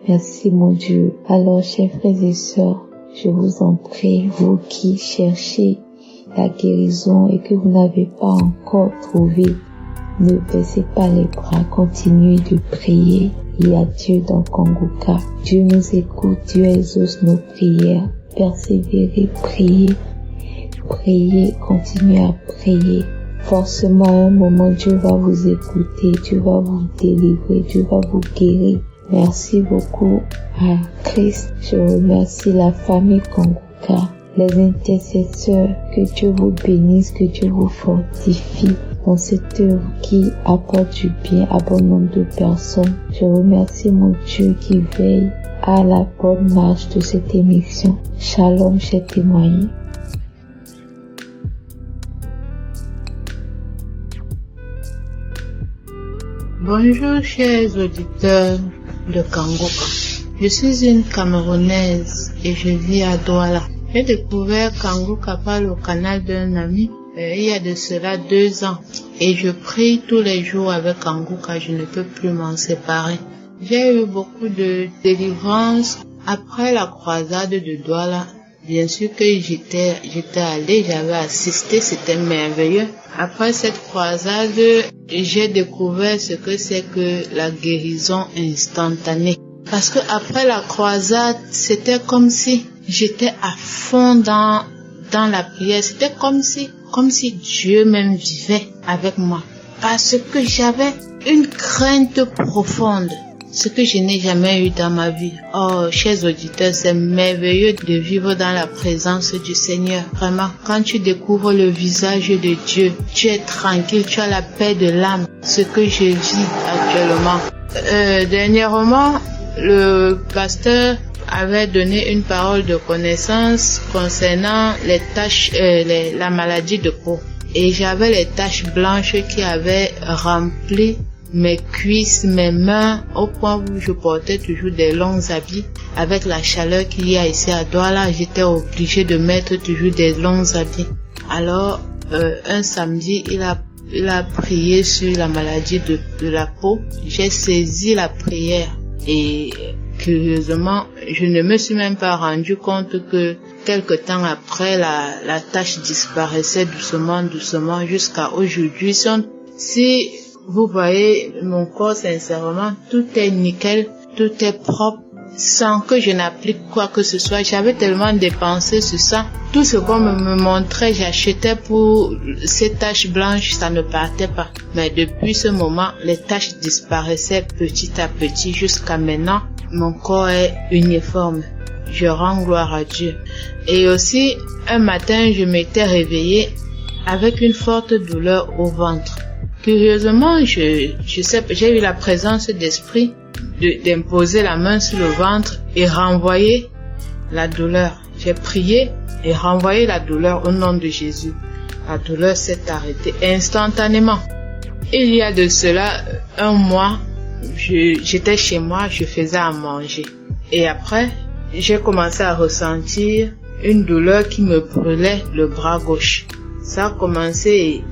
Merci mon Dieu. Alors, chers frères et sœurs, je vous en prie, vous qui cherchez la guérison et que vous n'avez pas encore trouvé, ne baissez pas les bras, continuez de prier. Il y a Dieu dans Kanguka. Dieu nous écoute, Dieu exauce nos prières. Persévérez, priez, priez, continuez à prier. Forcément, à un moment, Dieu va vous écouter, Dieu va vous délivrer, Dieu va vous guérir. Merci beaucoup à Christ. Je remercie la famille Kanguka, les intercesseurs. Que Dieu vous bénisse, que Dieu vous fortifie dans cette œuvre qui apporte du bien à bon nombre de personnes. Je remercie mon Dieu qui veille à la bonne marche de cette émission. Shalom, chers témoins. Bonjour chers auditeurs de Kanguka. Je suis une Camerounaise et je vis à Douala. J'ai découvert Kanguka par le canal d'un ami il y a de cela 2 ans et je prie tous les jours avec Kanguka, je ne peux plus m'en séparer. J'ai eu beaucoup de délivrance après la croisade de Douala. Bien sûr que j'étais allée, j'avais assisté, c'était merveilleux. Après cette croisade, j'ai découvert ce que c'est que la guérison instantanée. Parce que après la croisade, c'était comme si j'étais à fond dans la prière. C'était comme si Dieu même vivait avec moi. Parce que j'avais une crainte profonde. Ce que je n'ai jamais eu dans ma vie. Oh, chers auditeurs, c'est merveilleux de vivre dans la présence du Seigneur. Vraiment, quand tu découvres le visage de Dieu, tu es tranquille, tu as la paix de l'âme. Ce que je vis actuellement. Dernièrement, le pasteur avait donné une parole de connaissance concernant les taches, la maladie de peau. Et j'avais les taches blanches qui avaient rempli mes cuisses, mes mains, au point où je portais toujours des longs habits. Avec la chaleur qu'il y a ici à Douala, j'étais obligée de mettre toujours des longs habits. Alors, un samedi, il a prié sur la maladie de la peau. J'ai saisi la prière et curieusement, je ne me suis même pas rendu compte que quelque temps après, la tache disparaissait doucement jusqu'à aujourd'hui. Si vous voyez mon corps, sincèrement, tout est nickel, tout est propre, sans que je n'applique quoi que ce soit. J'avais tellement dépensé sur ça. Tout ce qu'on me montrait, j'achetais pour ces taches blanches, ça ne partait pas. Mais depuis ce moment, les taches disparaissaient petit à petit jusqu'à maintenant. Mon corps est uniforme. Je rends gloire à Dieu. Et aussi, un matin, je m'étais réveillée avec une forte douleur au ventre. Curieusement, j'ai eu la présence d'esprit d'imposer la main sur le ventre et renvoyer la douleur. J'ai prié et renvoyé la douleur au nom de Jésus. La douleur s'est arrêtée instantanément. Il y a de cela 1 mois, j'étais chez moi, je faisais à manger. Et après, j'ai commencé à ressentir une douleur qui me brûlait le bras gauche. Ça a commencé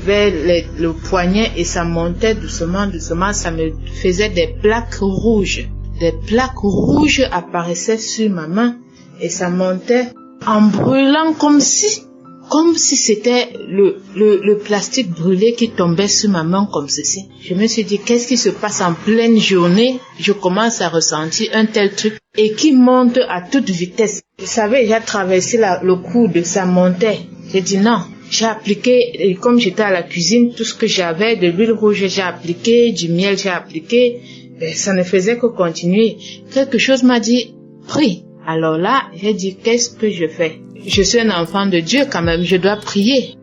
vers le poignet et ça montait doucement, ça me faisait des plaques rouges. Des plaques rouges apparaissaient sur ma main et ça montait en brûlant comme si comme si c'était le plastique brûlé qui tombait sur ma main comme ceci. Je me suis dit, qu'est-ce qui se passe en pleine journée? Je commence à ressentir un tel truc et qui monte à toute vitesse. Je savais, j'ai traversé le coude, ça montait. J'ai dit non. J'ai appliqué, et comme j'étais à la cuisine, tout ce que j'avais, de l'huile rouge, j'ai appliqué, du miel, j'ai appliqué. Et ça ne faisait que continuer. Quelque chose m'a dit, prie. Alors là, j'ai dit, qu'est-ce que je fais? Je suis un enfant de Dieu quand même, je dois prier.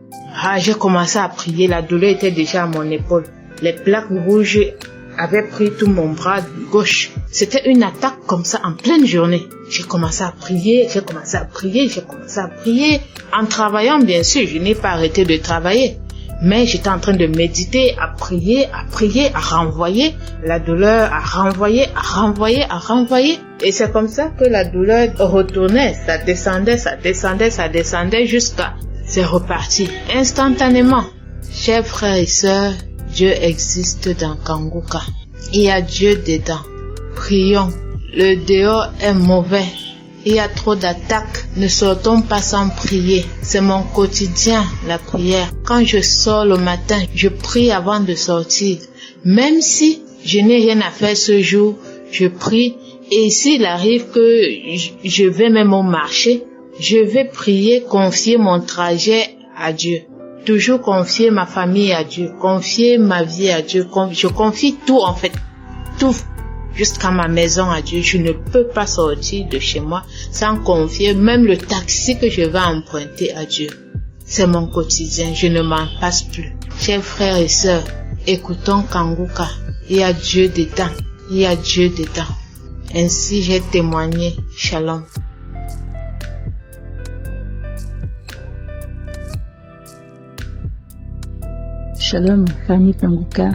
J'ai commencé à prier, la douleur était déjà à mon épaule. Les plaques rouges avaient pris tout mon bras gauche. C'était une attaque comme ça en pleine journée. J'ai commencé à prier. En travaillant, bien sûr, je n'ai pas arrêté de travailler. Mais j'étais en train de méditer, à prier, à renvoyer la douleur, à renvoyer. Et c'est comme ça que la douleur retournait, ça descendait jusqu'à... C'est reparti instantanément. Chers frères et sœurs, Dieu existe dans Kanguka. Il y a Dieu dedans. Prions. Le dehors est mauvais. Il y a trop d'attaques. Ne sortons pas sans prier. C'est mon quotidien, la prière. Quand je sors le matin, je prie avant de sortir. Même si je n'ai rien à faire ce jour, je prie. Et s'il arrive que je vais même au marché, je vais prier, confier mon trajet à Dieu. Toujours confier ma famille à Dieu. Confier ma vie à Dieu. Je confie tout en fait. Tout. Jusqu'à ma maison à Dieu. Je ne peux pas sortir de chez moi sans confier même le taxi que je vais emprunter à Dieu. C'est mon quotidien. Je ne m'en passe plus. Chers frères et sœurs, écoutons Kanguka. Il y a Dieu dedans. Il y a Dieu dedans. Ainsi j'ai témoigné. Shalom. Shalom, famille Kanguka.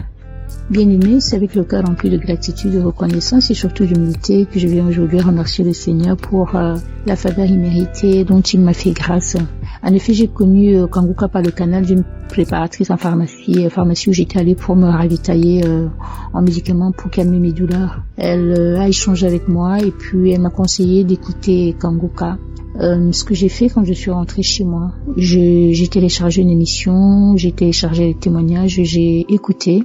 Bien-aimé, c'est avec le cœur rempli de gratitude, de reconnaissance et surtout d'humilité que je viens aujourd'hui remercier le Seigneur pour la faveur imméritée dont il m'a fait grâce. En effet, j'ai connu Kanguka par le canal d'une préparatrice en pharmacie où j'étais allée pour me ravitailler en médicaments pour calmer mes douleurs. Elle a échangé avec moi et puis elle m'a conseillé d'écouter Kanguka. Ce que j'ai fait quand je suis rentrée chez moi, j'ai téléchargé une émission, j'ai téléchargé les témoignages, j'ai écouté,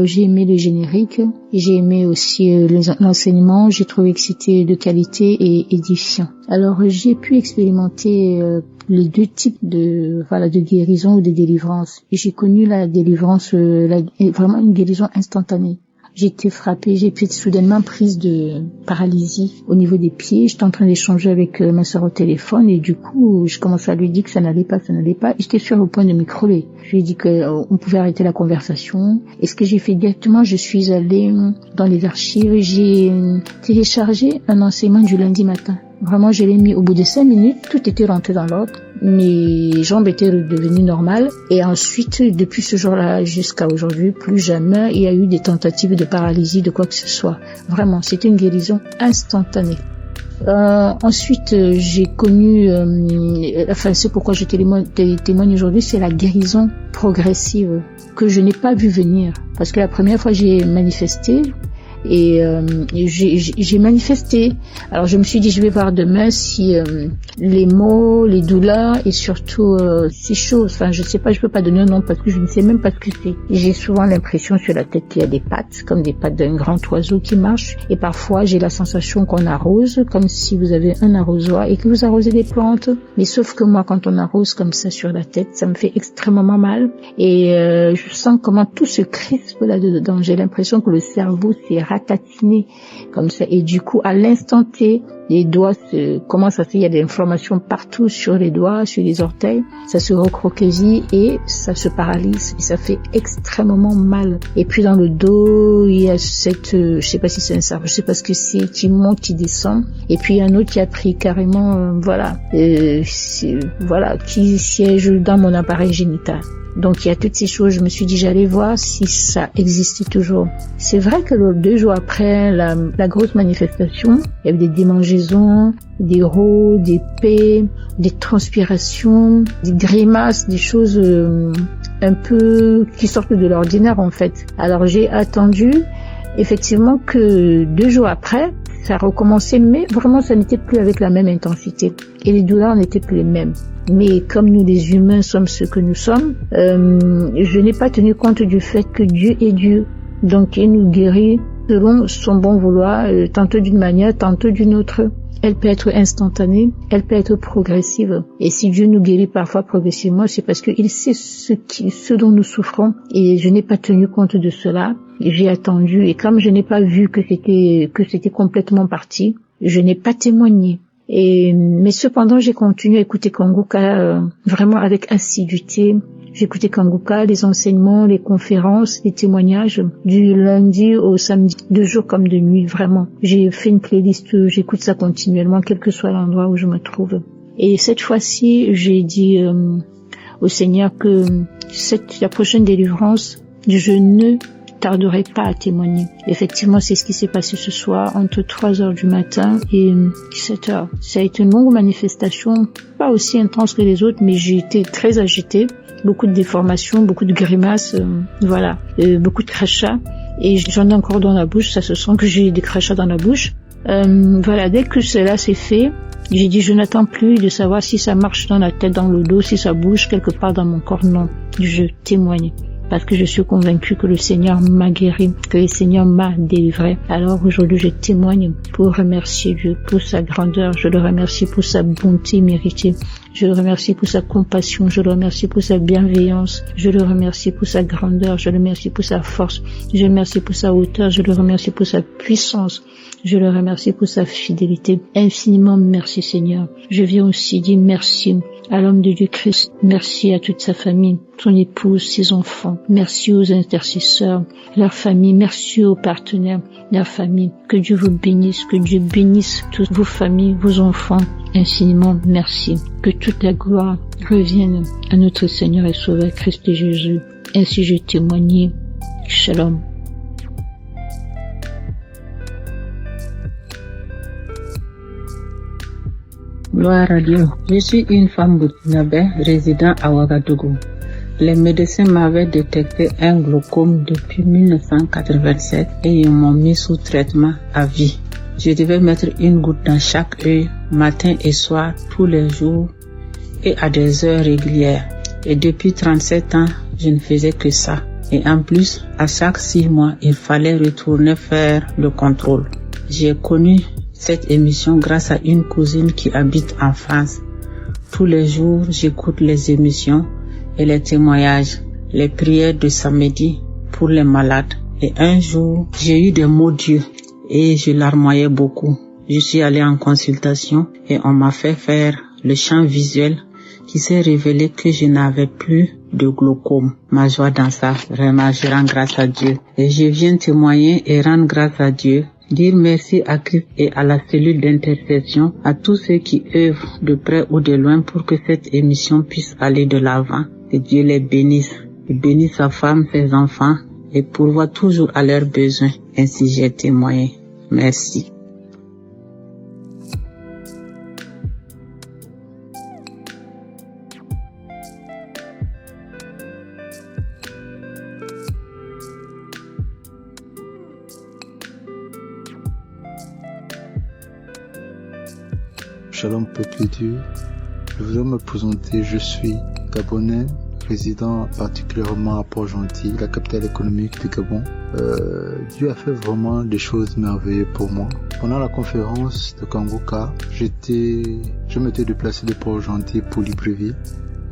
j'ai aimé le générique, j'ai aimé aussi l'enseignement, j'ai trouvé que c'était de qualité et édifiant. Alors j'ai pu expérimenter les deux types de guérison ou de délivrance. Et j'ai connu la délivrance, vraiment une guérison instantanée. J'ai été frappée, j'ai été soudainement prise de paralysie au niveau des pieds. J'étais en train d'échanger avec ma soeur au téléphone et du coup, je commençais à lui dire que ça n'allait pas. Et j'étais sur le point de m'écrouler. Je lui ai dit qu'on pouvait arrêter la conversation. Et ce que j'ai fait directement, je suis allée dans les archives, j'ai téléchargé un enseignement du lundi matin. Vraiment, je l'ai mis au bout de 5 minutes, tout était rentré dans l'ordre. Mes jambes étaient redevenues normales. Et ensuite, depuis ce jour-là jusqu'à aujourd'hui, plus jamais il y a eu des tentatives de paralysie, de quoi que ce soit. Vraiment, c'était une guérison instantanée. Ensuite, j'ai connu, c'est pourquoi je témoigne aujourd'hui, c'est la guérison progressive que je n'ai pas vu venir. Parce que la première fois, j'ai manifesté. Et j'ai manifesté. Alors je me suis dit, je vais voir demain si les maux, les douleurs et surtout ces choses, enfin je sais pas, je peux pas donner un nom parce que je ne sais même pas ce que c'est. J'ai souvent l'impression sur la tête qu'il y a des pattes, comme des pattes d'un grand oiseau qui marche, et parfois j'ai la sensation qu'on arrose, comme si vous avez un arrosoir et que vous arrosez des plantes. Mais sauf que moi, quand on arrose comme ça sur la tête, ça me fait extrêmement mal et je sens comment tout se crispe là-dedans. J'ai l'impression que le cerveau s'est ratatiné comme ça et du coup à l'instant T les doigts commencent à se, il y a des inflammations partout sur les doigts, sur les orteils, ça se recroqueville et ça se paralyse et ça fait extrêmement mal. Et puis dans le dos il y a cette, je sais pas si c'est un cerveau, je sais pas ce que c'est, qui monte, qui descend, et puis il y a un autre qui a pris carrément qui siège dans mon appareil génital. Donc il y a toutes ces choses, je me suis dit j'allais voir si ça existait toujours. C'est vrai que 2 jours après la grosse manifestation, il y avait des démangeaisons, des rots, des paies, des transpirations, des grimaces, des choses un peu qui sortent de l'ordinaire en fait. Alors j'ai attendu effectivement que 2 jours après, ça recommençait, mais vraiment ça n'était plus avec la même intensité. Et les douleurs n'étaient plus les mêmes. Mais comme nous les humains sommes ce que nous sommes, je n'ai pas tenu compte du fait que Dieu est Dieu. Donc il nous guérit selon son bon vouloir, tantôt d'une manière, tantôt d'une autre. Elle peut être instantanée, elle peut être progressive. Et si Dieu nous guérit parfois progressivement, c'est parce qu'il sait ce dont nous souffrons. Et je n'ai pas tenu compte de cela. J'ai attendu. Et comme je n'ai pas vu que c'était complètement parti, je n'ai pas témoigné. Mais cependant, j'ai continué à écouter Kanguka vraiment avec assiduité. J'écoutais Kanguka, les enseignements, les conférences, les témoignages du lundi au samedi, de jour comme de nuit, vraiment. J'ai fait une playlist, j'écoute ça continuellement, quel que soit l'endroit où je me trouve. Et cette fois-ci, j'ai dit au Seigneur que la prochaine délivrance, je ne tarderai pas à témoigner. Effectivement, c'est ce qui s'est passé ce soir entre 3h du matin et 17h. Ça a été une longue manifestation, pas aussi intense que les autres, mais j'ai été très agitée. Beaucoup de déformations, beaucoup de grimaces, beaucoup de crachats. Et j'en ai encore dans la bouche, ça se sent que j'ai des crachats dans la bouche. Dès que cela s'est fait, j'ai dit je n'attends plus de savoir si ça marche dans la tête, dans le dos, si ça bouge quelque part dans mon corps. Non, je témoigne. Parce que je suis convaincue que le Seigneur m'a guéri, que le Seigneur m'a délivré. Alors aujourd'hui, je témoigne pour remercier Dieu pour sa grandeur. Je le remercie pour sa bonté méritée. Je le remercie pour sa compassion. Je le remercie pour sa bienveillance. Je le remercie pour sa grandeur. Je le remercie pour sa force. Je le remercie pour sa hauteur. Je le remercie pour sa puissance. Je le remercie pour sa fidélité. Infiniment merci Seigneur. Je viens aussi dire merci à l'homme de Dieu Christ. Merci à toute sa famille, son épouse, ses enfants. Merci aux intercesseurs, leur famille. Merci aux partenaires, leur famille. Que Dieu vous bénisse, que Dieu bénisse toutes vos familles, vos enfants. Infiniment merci. Que toute la gloire revienne à notre Seigneur et Sauveur Christ Jésus. Ainsi je témoigne. Shalom. Gloire à Dieu. Je suis une femme burkinabé résidant à Ouagadougou. Les médecins m'avaient détecté un glaucome depuis 1987 et ils m'ont mis sous traitement à vie. Je devais mettre une goutte dans chaque œil, matin et soir, tous les jours et à des heures régulières. Et depuis 37 ans, je ne faisais que ça. Et en plus, à chaque 6 mois, il fallait retourner faire le contrôle. J'ai connu cette émission grâce à une cousine qui habite en France. Tous les jours, j'écoute les émissions et les témoignages, les prières de samedi pour les malades. Et un jour, j'ai eu des mots Dieu et je larmoyais beaucoup. Je suis allée en consultation et on m'a fait faire le champ visuel qui s'est révélé que je n'avais plus de glaucome. Ma joie dans ça, vraiment, je rends grâce à Dieu. Et je viens témoigner et rendre grâce à Dieu. Dire merci à Christ et à la cellule d'intercession, à tous ceux qui œuvrent de près ou de loin pour que cette émission puisse aller de l'avant. Que Dieu les bénisse. Et bénisse sa femme, ses enfants et pourvoie toujours à leurs besoins. Ainsi j'ai témoigné. Merci. Shalom peuple de Dieu, je voudrais me présenter, je suis Gabonais, résident particulièrement à Port-Gentil, la capitale économique du Gabon. Dieu a fait vraiment des choses merveilleuses pour moi. Pendant la conférence de Kanguka, je m'étais déplacé de Port-Gentil pour Libreville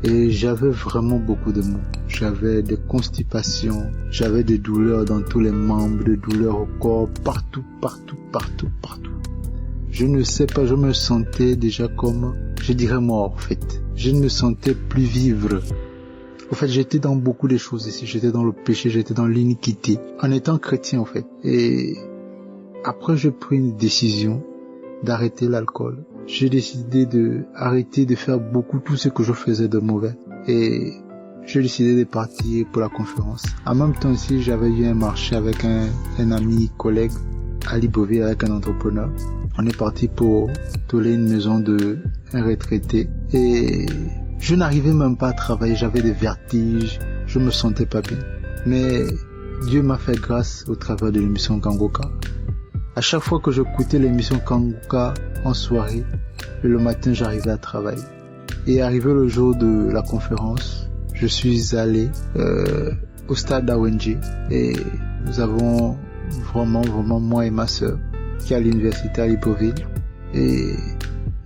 et j'avais vraiment beaucoup de maux. J'avais des constipations, j'avais des douleurs dans tous les membres, des douleurs au corps, partout. Je ne sais pas, je me sentais déjà comme, je dirais mort en fait. Je ne me sentais plus vivre. En fait, j'étais dans beaucoup de choses ici. J'étais dans le péché, j'étais dans l'iniquité. En étant chrétien en fait. Et après, j'ai pris une décision d'arrêter l'alcool. J'ai décidé d'arrêter de faire beaucoup tout ce que je faisais de mauvais. Et j'ai décidé de partir pour la conférence. En même temps aussi, j'avais eu un marché avec un ami, collègue à Libreville avec un entrepreneur. On est parti pour toller une maison de un retraité et je n'arrivais même pas à travailler, j'avais des vertiges, je me sentais pas bien. Mais Dieu m'a fait grâce au travers de l'émission Kanguka. À chaque fois que j'écoutais l'émission Kanguka en soirée, le matin j'arrivais à travailler. Et arrivé le jour de la conférence, je suis allé au stade d'Awenji et nous avons vraiment moi et ma sœur qui est à l'université à Libreville. Et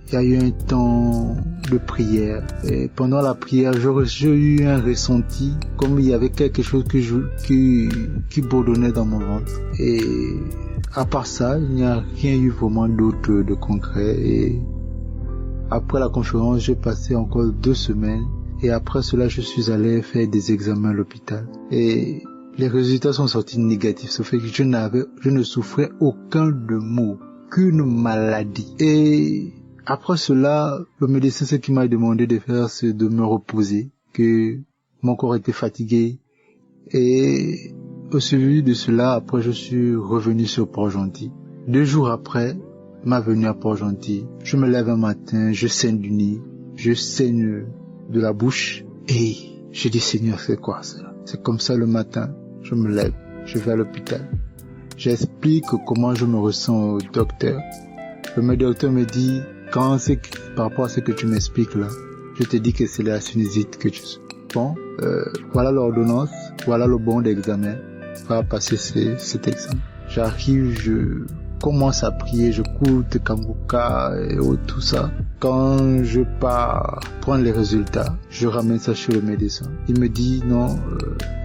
il y a eu un temps de prière. Et pendant la prière, j'ai eu un ressenti comme il y avait quelque chose qui bourdonnait dans mon ventre. Et à part ça, il n'y a rien eu vraiment d'autre de concret. Et après la conférence, j'ai passé encore 2 semaines. Et après cela, je suis allé faire des examens à l'hôpital. Et les résultats sont sortis négatifs. Ça fait que je ne souffrais aucun de maux, qu'une maladie. Et après cela, le médecin, ce qu'il m'a demandé de faire, c'est de me reposer, que mon corps était fatigué. Et au suivi de cela, après, je suis revenu sur Port-Gentil. 2 jours après ma venue à Port-Gentil, je me lève un matin, je saigne du nez, je saigne de la bouche. Et je dis, Seigneur, c'est quoi ça? C'est comme ça le matin, je me lève, je vais à l'hôpital. J'explique comment je me ressens au docteur. Le docteur me dit, quand c'est par rapport à ce que tu m'expliques là, je te dis que c'est la sinusite que tu sais. Bon, voilà l'ordonnance, voilà le bon d'examen. Va passer cet examen. J'arrive, je commence à prier, je coûte Kanguka et tout ça. Quand je pars prendre les résultats, je ramène ça chez le médecin. Il me dit non,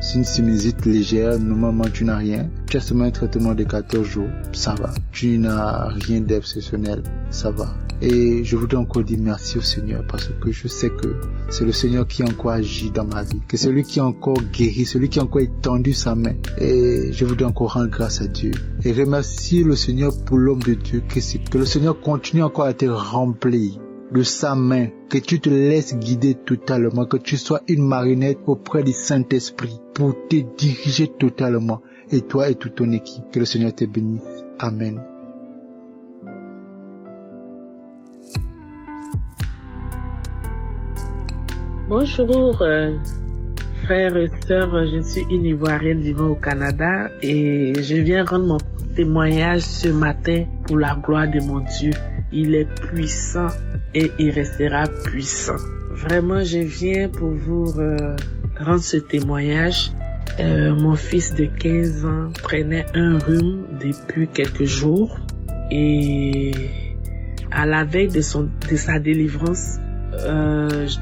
c'est une sinusite légère, normalement tu n'as rien. Tu as seulement un traitement de 14 jours, ça va. Tu n'as rien d'exceptionnel, ça va. Et je voudrais encore dire merci au Seigneur parce que je sais que c'est le Seigneur qui a encore agi dans ma vie, que c'est lui qui a encore guéri, celui qui a encore étendu sa main. Et je voudrais encore rendre grâce à Dieu et remercier le Seigneur pour l'homme de Dieu que le Seigneur continue encore à te remplir de sa main, que tu te laisses guider totalement, que tu sois une marionnette auprès du Saint-Esprit pour te diriger totalement, et toi et toute ton équipe. Que le Seigneur te bénisse. Amen. Bonjour frères et sœurs, je suis une Ivoirienne vivant au Canada et je viens rendre mon témoignage ce matin pour la gloire de mon Dieu. Il est puissant et il restera puissant. Vraiment, je viens pour vous rendre ce témoignage. Mon fils de 15 ans prenait un rhume depuis quelques jours et à la veille de sa délivrance,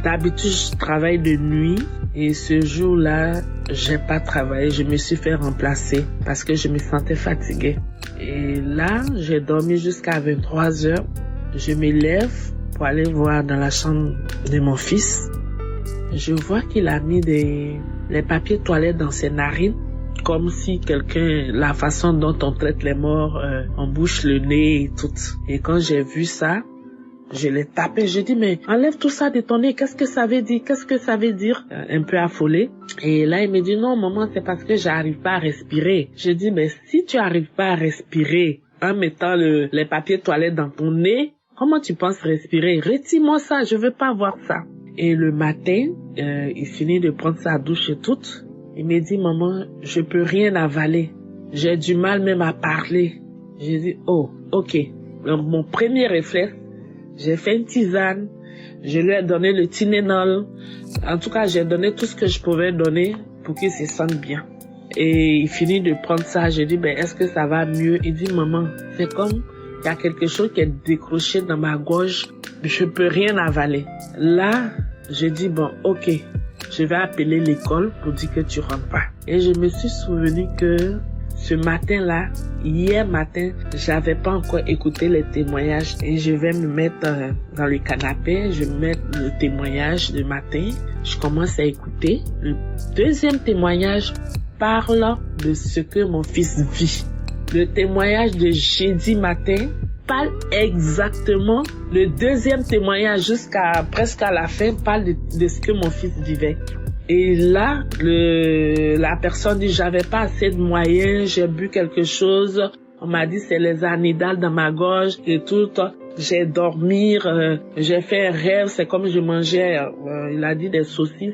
d'habitude je travaille de nuit et ce jour-là j'ai pas travaillé, je me suis fait remplacer parce que je me sentais fatiguée. Et là j'ai dormi jusqu'à 23h. Je me lève pour aller voir dans la chambre de mon fils. Je vois qu'il a mis les papiers toilettes dans ses narines, comme si la façon dont on traite les morts, on bouche le nez et tout. Et quand j'ai vu ça, je l'ai tapé, je dis mais enlève tout ça de ton nez, qu'est-ce que ça veut dire, un peu affolé. Et là il me dit non maman, c'est parce que j'arrive pas à respirer. Je dis mais si tu arrives pas à respirer en mettant les papiers toilettes dans ton nez, comment tu penses respirer? Retire-moi ça, je veux pas voir ça. Et le matin, il finit de prendre sa douche et tout. Il me dit maman, je peux rien avaler, j'ai du mal même à parler. J'ai dit oh ok. Donc, mon premier réflexe, j'ai fait une tisane, je lui ai donné le Tylenol. En tout cas, j'ai donné tout ce que je pouvais donner pour qu'il se sente bien. Et il finit de prendre ça. Je dis, ben, est-ce que ça va mieux? Il dit, maman, c'est comme il y a quelque chose qui est décroché dans ma gorge. Je peux rien avaler. Là, je dis, bon, ok, je vais appeler l'école pour dire que tu rentres pas. Et je me suis souvenu que ce matin-là, hier matin, j'avais pas encore écouté les témoignages et je vais me mettre dans le canapé, je vais mettre le témoignage de matin, je commence à écouter. Le deuxième témoignage parle de ce que mon fils vit. Le témoignage de jeudi matin parle exactement, le deuxième témoignage jusqu'à presque à la fin parle de ce que mon fils vivait. Et là, la personne dit, j'avais pas assez de moyens, j'ai bu quelque chose. On m'a dit, c'est les amygdales dans ma gorge et tout. J'ai dormi, j'ai fait un rêve, c'est comme je mangeais, il a dit des saucisses,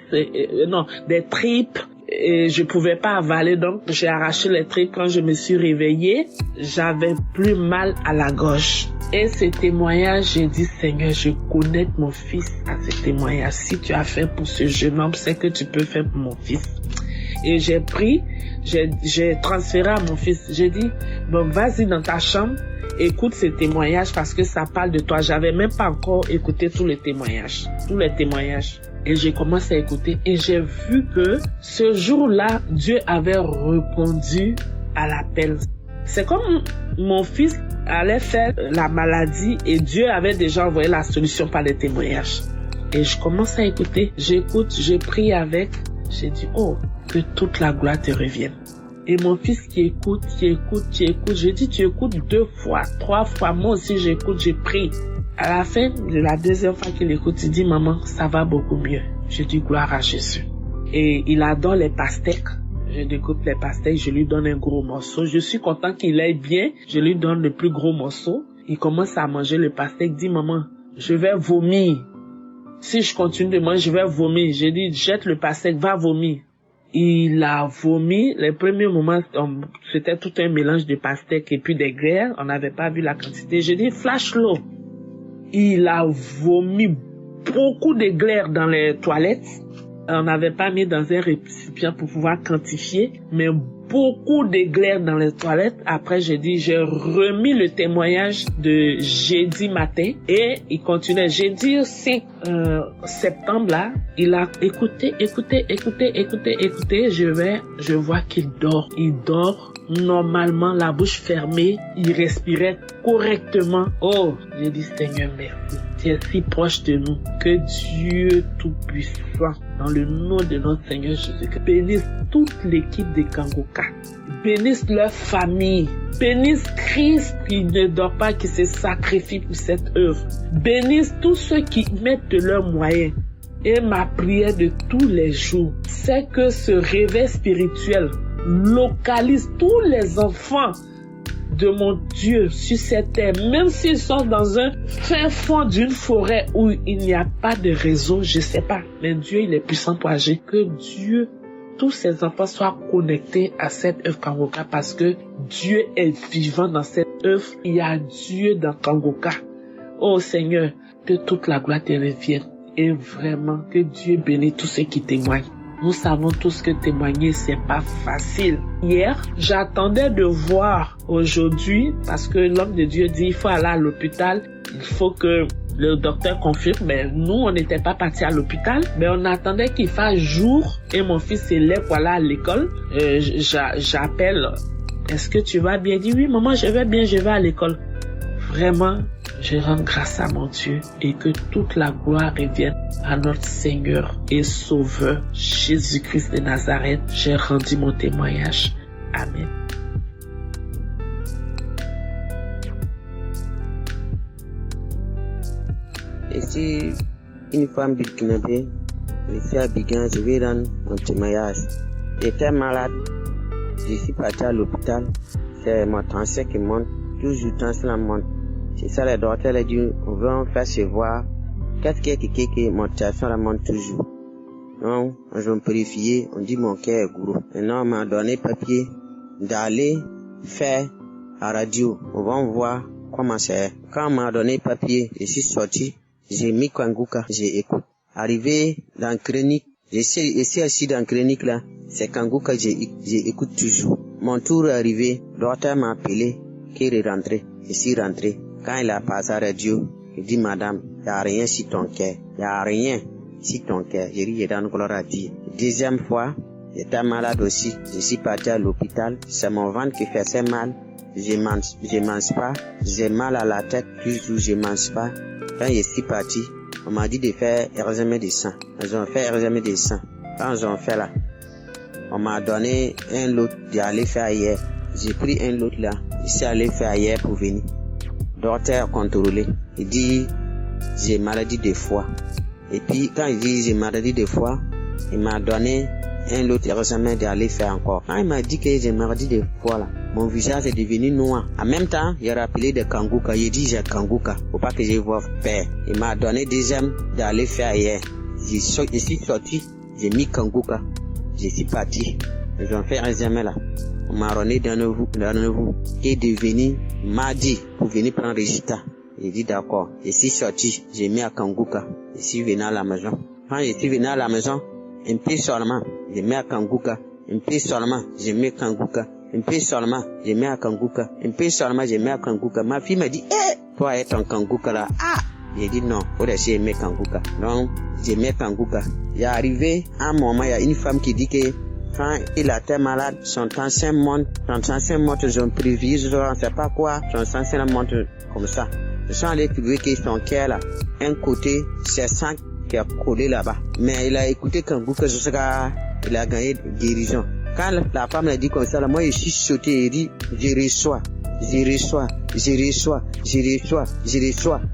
non, des tripes. et je pouvais pas avaler, donc j'ai arraché les tripes. Quand je me suis réveillée, j'avais plus mal à la gorge. Et ce témoignage, j'ai dit, Seigneur, je connais mon fils à ce témoignage. Si tu as fait pour ce jeune homme, c'est que tu peux faire pour mon fils. Et j'ai pris, j'ai transféré à mon fils. J'ai dit, bon, vas-y dans ta chambre, écoute ces témoignages parce que ça parle de toi. J'avais même pas encore écouté tous les témoignages. Et j'ai commencé à écouter et j'ai vu que ce jour-là, Dieu avait répondu à l'appel. C'est comme mon fils allait faire la maladie et Dieu avait déjà envoyé la solution par les témoignages. Et je commence à écouter, j'écoute, je prie avec. J'ai dit, oh, que toute la gloire te revienne. Et mon fils qui écoute. Je dis, tu écoutes 2 fois, 3 fois. Moi aussi, j'écoute, je prie. À la fin de la deuxième fois qu'il écoute, il dit, maman, ça va beaucoup mieux. Je dis, gloire à Jésus. Et il adore les pastèques. Je découpe les pastèques, je lui donne un gros morceau. Je suis content qu'il aille bien. Je lui donne le plus gros morceau. Il commence à manger le pastèque. Il dit, maman, je vais vomir. Si je continue de manger, je vais vomir. J'ai dit, jette le pastèque, va vomir. Il a vomi. Les premiers moments, c'était tout un mélange de pastèques et puis des glaires. On n'avait pas vu la quantité. J'ai dit, flash l'eau. Il a vomi beaucoup de glaires dans les toilettes. On n'avait pas mis dans un récipient pour pouvoir quantifier, mais beaucoup de glaires dans les toilettes. Après, j'ai remis le témoignage de jeudi matin et il continuait. Jeudi 5 septembre, là, il a écouté. Je vois qu'il dort. Il dort normalement, la bouche fermée. Il respirait correctement. Oh, j'ai dit, Seigneur, merci. Tu es si proche de nous. Que Dieu Tout-Puissant, dans le nom de notre Seigneur Jésus-Christ, bénisse toute l'équipe de Kangoka. Bénisse leur famille. Bénisse Christ qui ne dort pas, qui se sacrifie pour cette œuvre. Bénisse tous ceux qui mettent de leurs moyens. Et ma prière de tous les jours, c'est que ce réveil spirituel localise tous les enfants de mon Dieu sur cette terre, même s'ils sont dans un fin fond d'une forêt où il n'y a pas de réseau, je sais pas, mais Dieu, il est puissant pour agir. Que Dieu, tous ces enfants soient connectés à cette œuvre Kangoka parce que Dieu est vivant dans cette œuvre. Il y a Dieu dans Kangoka. Oh Seigneur, que toute la gloire te revienne et vraiment que Dieu bénisse tous ceux qui témoignent. Nous savons tous que témoigner, c'est pas facile. Hier, j'attendais de voir aujourd'hui, parce que l'homme de Dieu dit, il faut aller à l'hôpital, il faut que le docteur confirme. Mais nous, on n'était pas partis à l'hôpital, mais on attendait qu'il fasse jour et mon fils se lève pour aller à l'école. J'appelle, est-ce que tu vas bien? Il dit, oui, maman, je vais bien, je vais à l'école. Vraiment, je rends grâce à mon Dieu et que toute la gloire revienne à notre Seigneur et Sauveur Jésus-Christ de Nazareth. J'ai rendu mon témoignage. Amen. Ici, une femme burkinabé, ici à Bigan, je vais rendre mon témoignage. J'étais malade, je suis parti à l'hôpital, c'est mon tension qui monte, toujours tension monte. C'est ça, le docteur a dit, on veut en faire se voir. Qu'est-ce qui est que mon tension la monte toujours? Non, je me purifier, on dit mon cœur est gros. Maintenant, on m'a donné papier d'aller faire à radio. On va voir comment c'est. Quand on m'a donné papier, je suis sorti, j'ai mis Kangoka, j'ai écouté. Arrivé dans Chronique, ici assis dans Chronique là, c'est Kangoka, j'ai écoute toujours. Mon tour est arrivé, le docteur m'a appelé, qu'il est rentré, je suis rentré. Quand il a passé à la radio, il dit, madame, il n'y a rien sur ton cœur. Il n'y a rien sur ton cœur. J'ai dit, dans le gloire à Dieu. Deuxième fois, j'étais malade aussi. Je suis parti à l'hôpital. C'est mon ventre qui faisait mal. Je mange pas. J'ai mal à la tête. Toujours, je mange pas. Quand je suis parti, on m'a dit de faire examen de sang. Ils ont fait examen de sang. Quand ils ont fait là, on m'a donné un lot d'aller faire hier. J'ai pris un lot là. Je suis allé faire hier pour venir. Docteur contrôlé, il dit j'ai maladie de foie. Et puis quand il dit j'ai maladie de foie, il m'a donné un autre examen d'aller faire encore. Quand il m'a dit que j'ai maladie de foie là, mon visage est devenu noir. En même temps, il a rappelé de Kangoka. Il dit j'ai Kangoka, faut pas que je vois père. Il m'a donné deuxième d'aller faire hier. Je suis sorti, j'ai mis Kangoka. je suis parti. Ils ont fait un examen là. On m'a ramené dans vous, et devenu mardi pour venir prendre résultat. J'ai dit d'accord. Je suis sorti, j'ai mis à Kanguka. Je suis venu à la maison. Quand je suis venu à la maison, un peu seulement, j'ai mis à Kanguka. Un peu seulement, j'ai mis à Kanguka. Un peu seulement, j'ai mis à Kanguka. Un peu seulement, j'ai mis à Kanguka. Ma fille m'a dit, toi et ton Kanguka là. Ah! J'ai dit non, faut laisser aimer Kanguka. Donc, j'ai mis Kanguka. Il est arrivé un moment, il y a une femme qui dit que quand il a été malade, son tension monte, ils ont prévu, je ne sais pas quoi, son tension monte comme ça. Ils sont allés trouver que son cœur là, un côté, c'est sang qui a collé là-bas. Mais il a écouté Kanguka jusqu'à, il a gagné guérison. Quand la femme l'a dit comme ça, là, moi je suis sauté et dit, je reçois.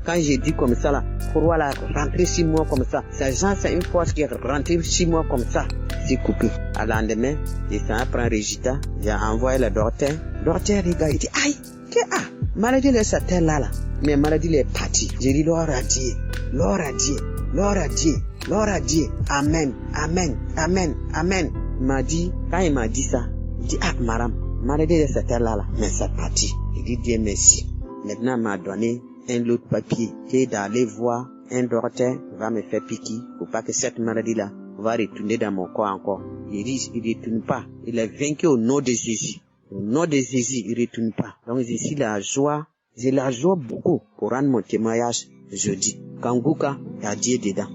Quand j'ai dit comme ça là, pour voilà, rentrer 6 mois comme ça, c'est une force qui est rentrée 6 mois comme ça, c'est coupé. À lendemain, j'ai fait un résultat, j'ai envoyé le docteur. Docteur, les gars, il dit, aïe, maladie est cette terre là, mais maladie est partie. J'ai dit, Lord a dit, amen. Quand il m'a dit ça, il dit, madame, maladie de cette terre là, mais c'est parti. Il dit Dieu merci. Maintenant, il m'a donné un autre papier qui est d'aller voir un docteur, va me faire piquer pour pas que cette maladie là va retourner dans mon corps encore. Il dit, il ne retourne pas. Il est vaincu au nom de Jésus. Au nom de Jésus, il ne retourne pas. Donc, j'ai la joie beaucoup pour rendre mon témoignage jeudi. Kanguka, il y a Dieu dedans.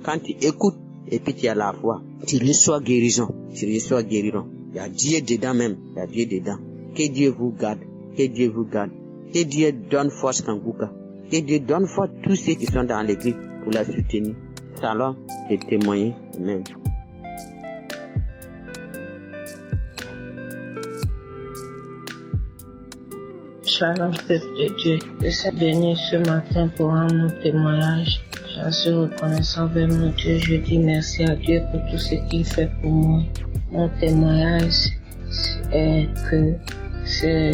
Quand tu écoutes et puis tu as la foi, tu reçois guérison. Il y a Dieu dedans même. Que Dieu vous garde. Que Dieu donne force Kanguka. Que Dieu donne force tous ceux qui sont dans l'église pour la soutenir. Salon et témoigner. Amen. Shalom, peuple de Dieu. Je suis venu ce matin pour rendre mon témoignage. Je suis reconnaissant vers mon Dieu. Je dis merci à Dieu pour tout ce qu'il fait pour moi. Mon témoignage est que c'est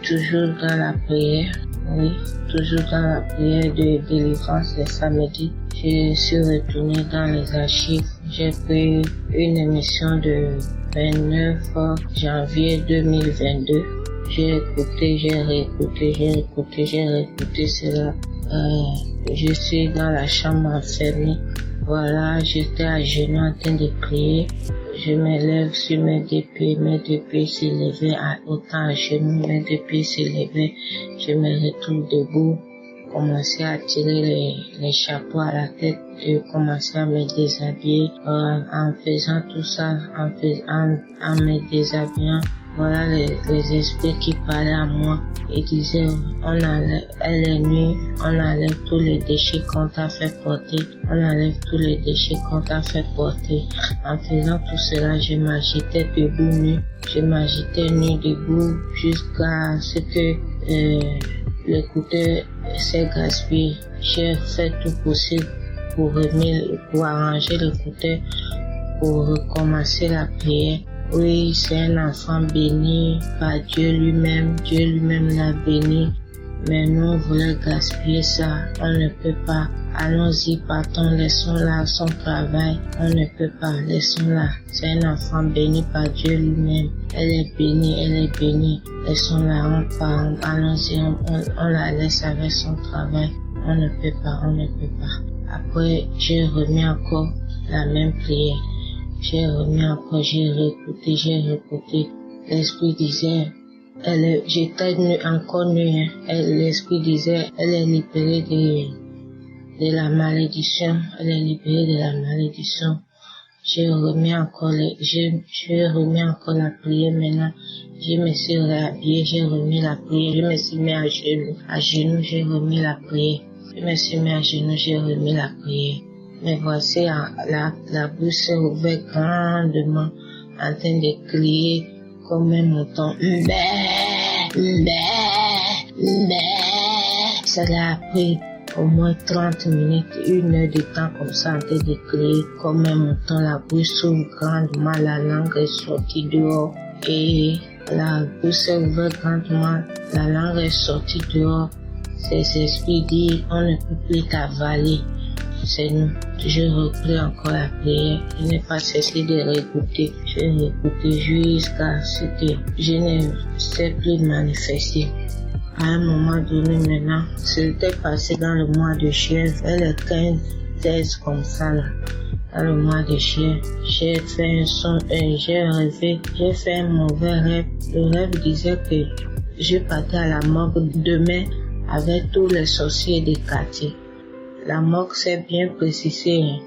toujours dans la prière. Oui, toujours dans la prière de délivrance les samedis. Je suis retourné dans les archives. J'ai pris une émission de 29 janvier 2022. J'ai réécouté cela. Je suis dans la chambre enfermée. Voilà, j'étais à genoux en train de prier. Je me lève sur mes deux pieds s'élevaient autant à genoux, mes deux pieds s'élevaient. Je me retrouve debout, commencer à tirer les chapeaux à la tête, et commencer à me déshabiller. En faisant tout ça, en me déshabillant, voilà les esprits qui parlaient à moi. Ils disaient, elle est nue, on enlève tous les déchets qu'on t'a fait porter. En faisant tout cela, je m'agitais debout nu. Jusqu'à ce que l'écouteur s'est gaspillé. J'ai fait tout possible pour arranger l'écouteur, pour recommencer la prière. Oui, c'est un enfant béni par Dieu lui-même. Dieu lui-même l'a béni. Mais nous, on voulait gaspiller ça. On ne peut pas. Allons-y, partons, laissons-la son travail. On ne peut pas, laissons-la. C'est un enfant béni par Dieu lui-même. Elle est bénie. Laissons-la, on part. Allons-y, on la laisse avec son travail. On ne peut pas. Après, j'ai remis encore la même prière. J'ai réécouté. L'esprit disait, j'étais encore nue, l'esprit disait, elle est libérée de la malédiction. J'ai remis encore la prière maintenant. Je me suis réhabillée, j'ai remis la prière. Je me suis mis à genoux, j'ai remis la prière. Mais voici, la bouche s'est ouverte grandement, en train de crier comme un mouton. Cela a pris au moins 30 minutes, 1 heure de temps comme ça, en train de crier comme un mouton. La bouche s'ouvre grandement, la langue est sortie dehors. Et la bouche s'est ouverte grandement, la langue est sortie dehors. Ces esprits disent, on ne peut plus t'avaler. C'est nous. je repris encore la prière. Je n'ai pas cessé de réécouter. J'ai réécouté jusqu'à ce que je ne sais plus manifester. À un moment donné maintenant, c'était passé dans le mois de juillet, vers le 15-16 comme ça là. Dans le mois de juillet, j'ai fait j'ai rêvé, j'ai fait un mauvais rêve. Le rêve disait que je partais à la morgue demain avec tous les sorciers des quartiers. La morgue s'est bien précisée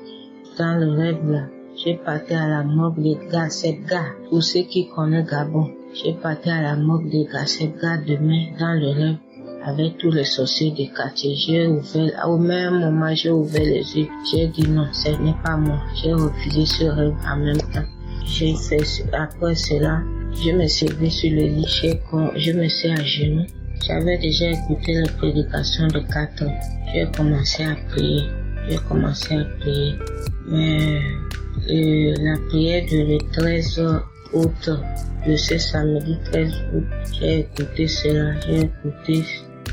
dans le rêve là. J'ai parti à la morgue de Gassebga. Pour ceux qui connaissent Gabon, j'ai parti à la morgue de Gassebga demain dans le rêve avec tous les sorciers des quartiers. J'ai ouvert, au même moment j'ai ouvert les yeux. J'ai dit non, ce n'est pas moi. J'ai refusé ce rêve en même temps. J'ai fait, après cela, je me suis levé sur le lit, je me suis à genoux. J'avais déjà écouté la prédication de 4 heures. J'ai commencé à prier. Mais la prière de le 13 août, de ce samedi 13 août, j'ai écouté cela,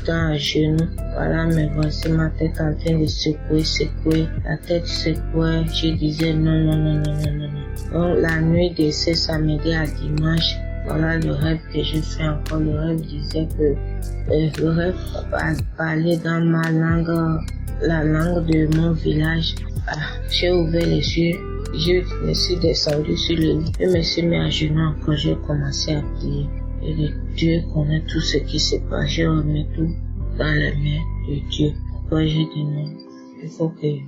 dans à genoux. Voilà, mais voici ma tête en train de secouer. La tête secouait, je disais non. Donc la nuit de ce samedi à dimanche, voilà le rêve que je fais encore. Le rêve disait que le rêve parlait dans ma langue, la langue de mon village. J'ai ouvert les yeux, je me suis descendu sur le lit, je me suis mis à genoux quand j'ai commencé à prier. Et Dieu connaît tout ce qui se passe. Je remets tout dans les mains de Dieu. Après j'ai dit non, il faut que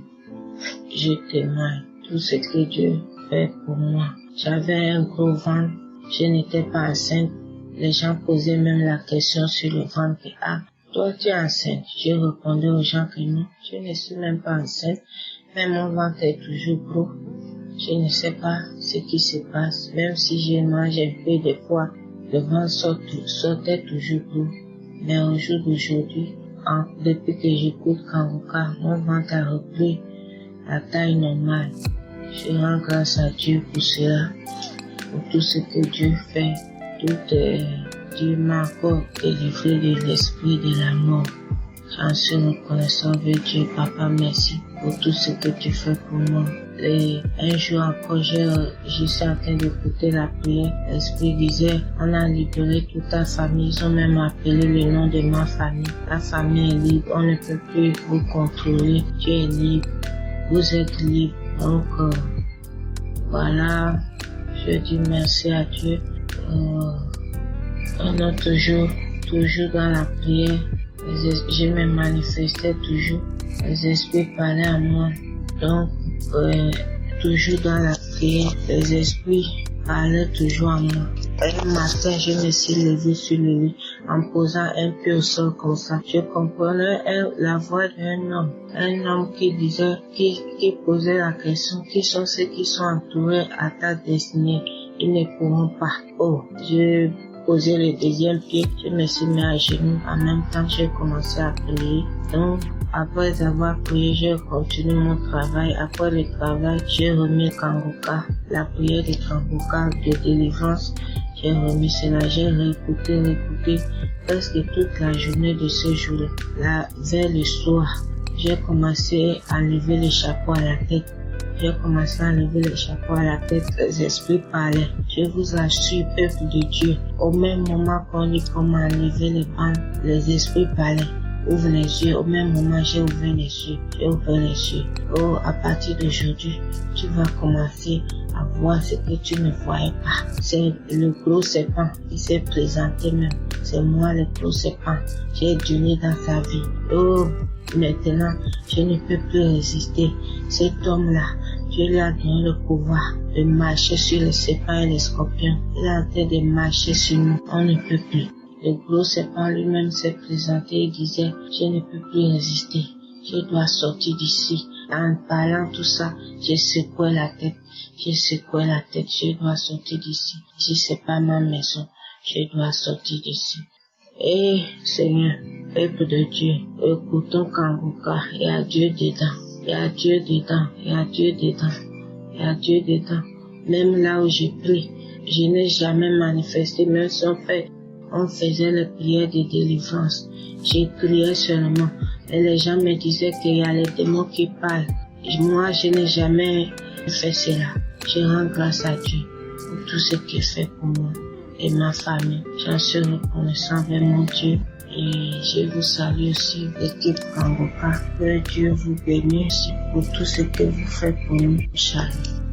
je témoigne tout ce que Dieu fait pour moi. J'avais un gros ventre. Je n'étais pas enceinte. Les gens posaient même la question sur le ventre que, toi tu es enceinte. Je répondais aux gens que non, je ne suis même pas enceinte, mais mon ventre est toujours gros. Je ne sais pas ce qui se passe, même si je mange un peu de fois, le ventre sortait toujours gros. Mais au jour d'aujourd'hui, depuis que j'écoute Kanguka, mon ventre a repris la taille normale. Je rends grâce à Dieu pour cela, pour tout ce que Dieu fait. Dieu m'a encore délivré de l'esprit de la mort. J'en suis reconnaissant avec Dieu, Papa, merci pour tout ce que tu fais pour moi. Et un jour encore, je suis en train d'écouter la prière. L'esprit disait, on a libéré toute ta famille. Ils ont même appelé le nom de ma famille. La famille est libre, on ne peut plus vous contrôler. Tu es libre, vous êtes libre. Donc, voilà, je dis merci à Dieu. Un autre jour, toujours dans la prière, je me manifestais toujours, les esprits parlaient à moi. Donc, toujours dans la prière, les esprits parlaient toujours à moi. Un matin, je me suis levé sur le lit en posant un pied au sol comme ça. Je comprenais la voix d'un homme qui disait, qui posait la question, qui sont ceux qui sont entourés à ta destinée, ils ne pourront pas. Je posé le deuxième pied, je me suis mis à genoux. En même temps, j'ai commencé à prier. Donc, après avoir prié, j'ai continué mon travail. Après le travail, j'ai remis Kanguka, la prière de Kanguka de délivrance. J'ai remis cela, j'ai réécouté presque toute la journée de ce jour. Là, vers le soir, j'ai commencé à lever le chapeau à la tête. Les esprits parlaient. Je vous assure, peuple de Dieu, au même moment qu'on dit comment enlever les bandes, les esprits parlaient. Ouvre les yeux. Au même moment, j'ai ouvert les yeux. À partir d'aujourd'hui, tu vas commencer à voir ce que tu ne voyais pas. C'est le gros serpent qui s'est présenté même. C'est moi le gros serpent. J'ai donné dans sa vie. Maintenant, je ne peux plus résister. Cet homme-là, Dieu lui a donné le pouvoir de marcher sur les serpents et les scorpions. Il est en train de marcher sur nous. On ne peut plus. Le gros serpent lui-même s'est présenté et disait, je ne peux plus résister. Je dois sortir d'ici. En parlant tout ça, j'ai secoué la tête. Je dois sortir d'ici. Si c'est pas ma maison, je dois sortir d'ici. Et Seigneur, peuple de Dieu, écoutons Kanguka, il y a Dieu dedans. Même là où j'ai pris, je n'ai jamais manifesté, même si on faisait les prières de délivrance. J'ai prié seulement. Et les gens me disaient qu'il y a les démons qui parlent. Et moi, je n'ai jamais fait cela. Je rends grâce à Dieu pour tout ce qu'il fait pour moi et ma famille. J'en suis reconnaissant vers mon Dieu. Et je vous salue aussi, l'équipe Kangoka. Que Dieu vous bénisse pour tout ce que vous faites pour nous. Shalom.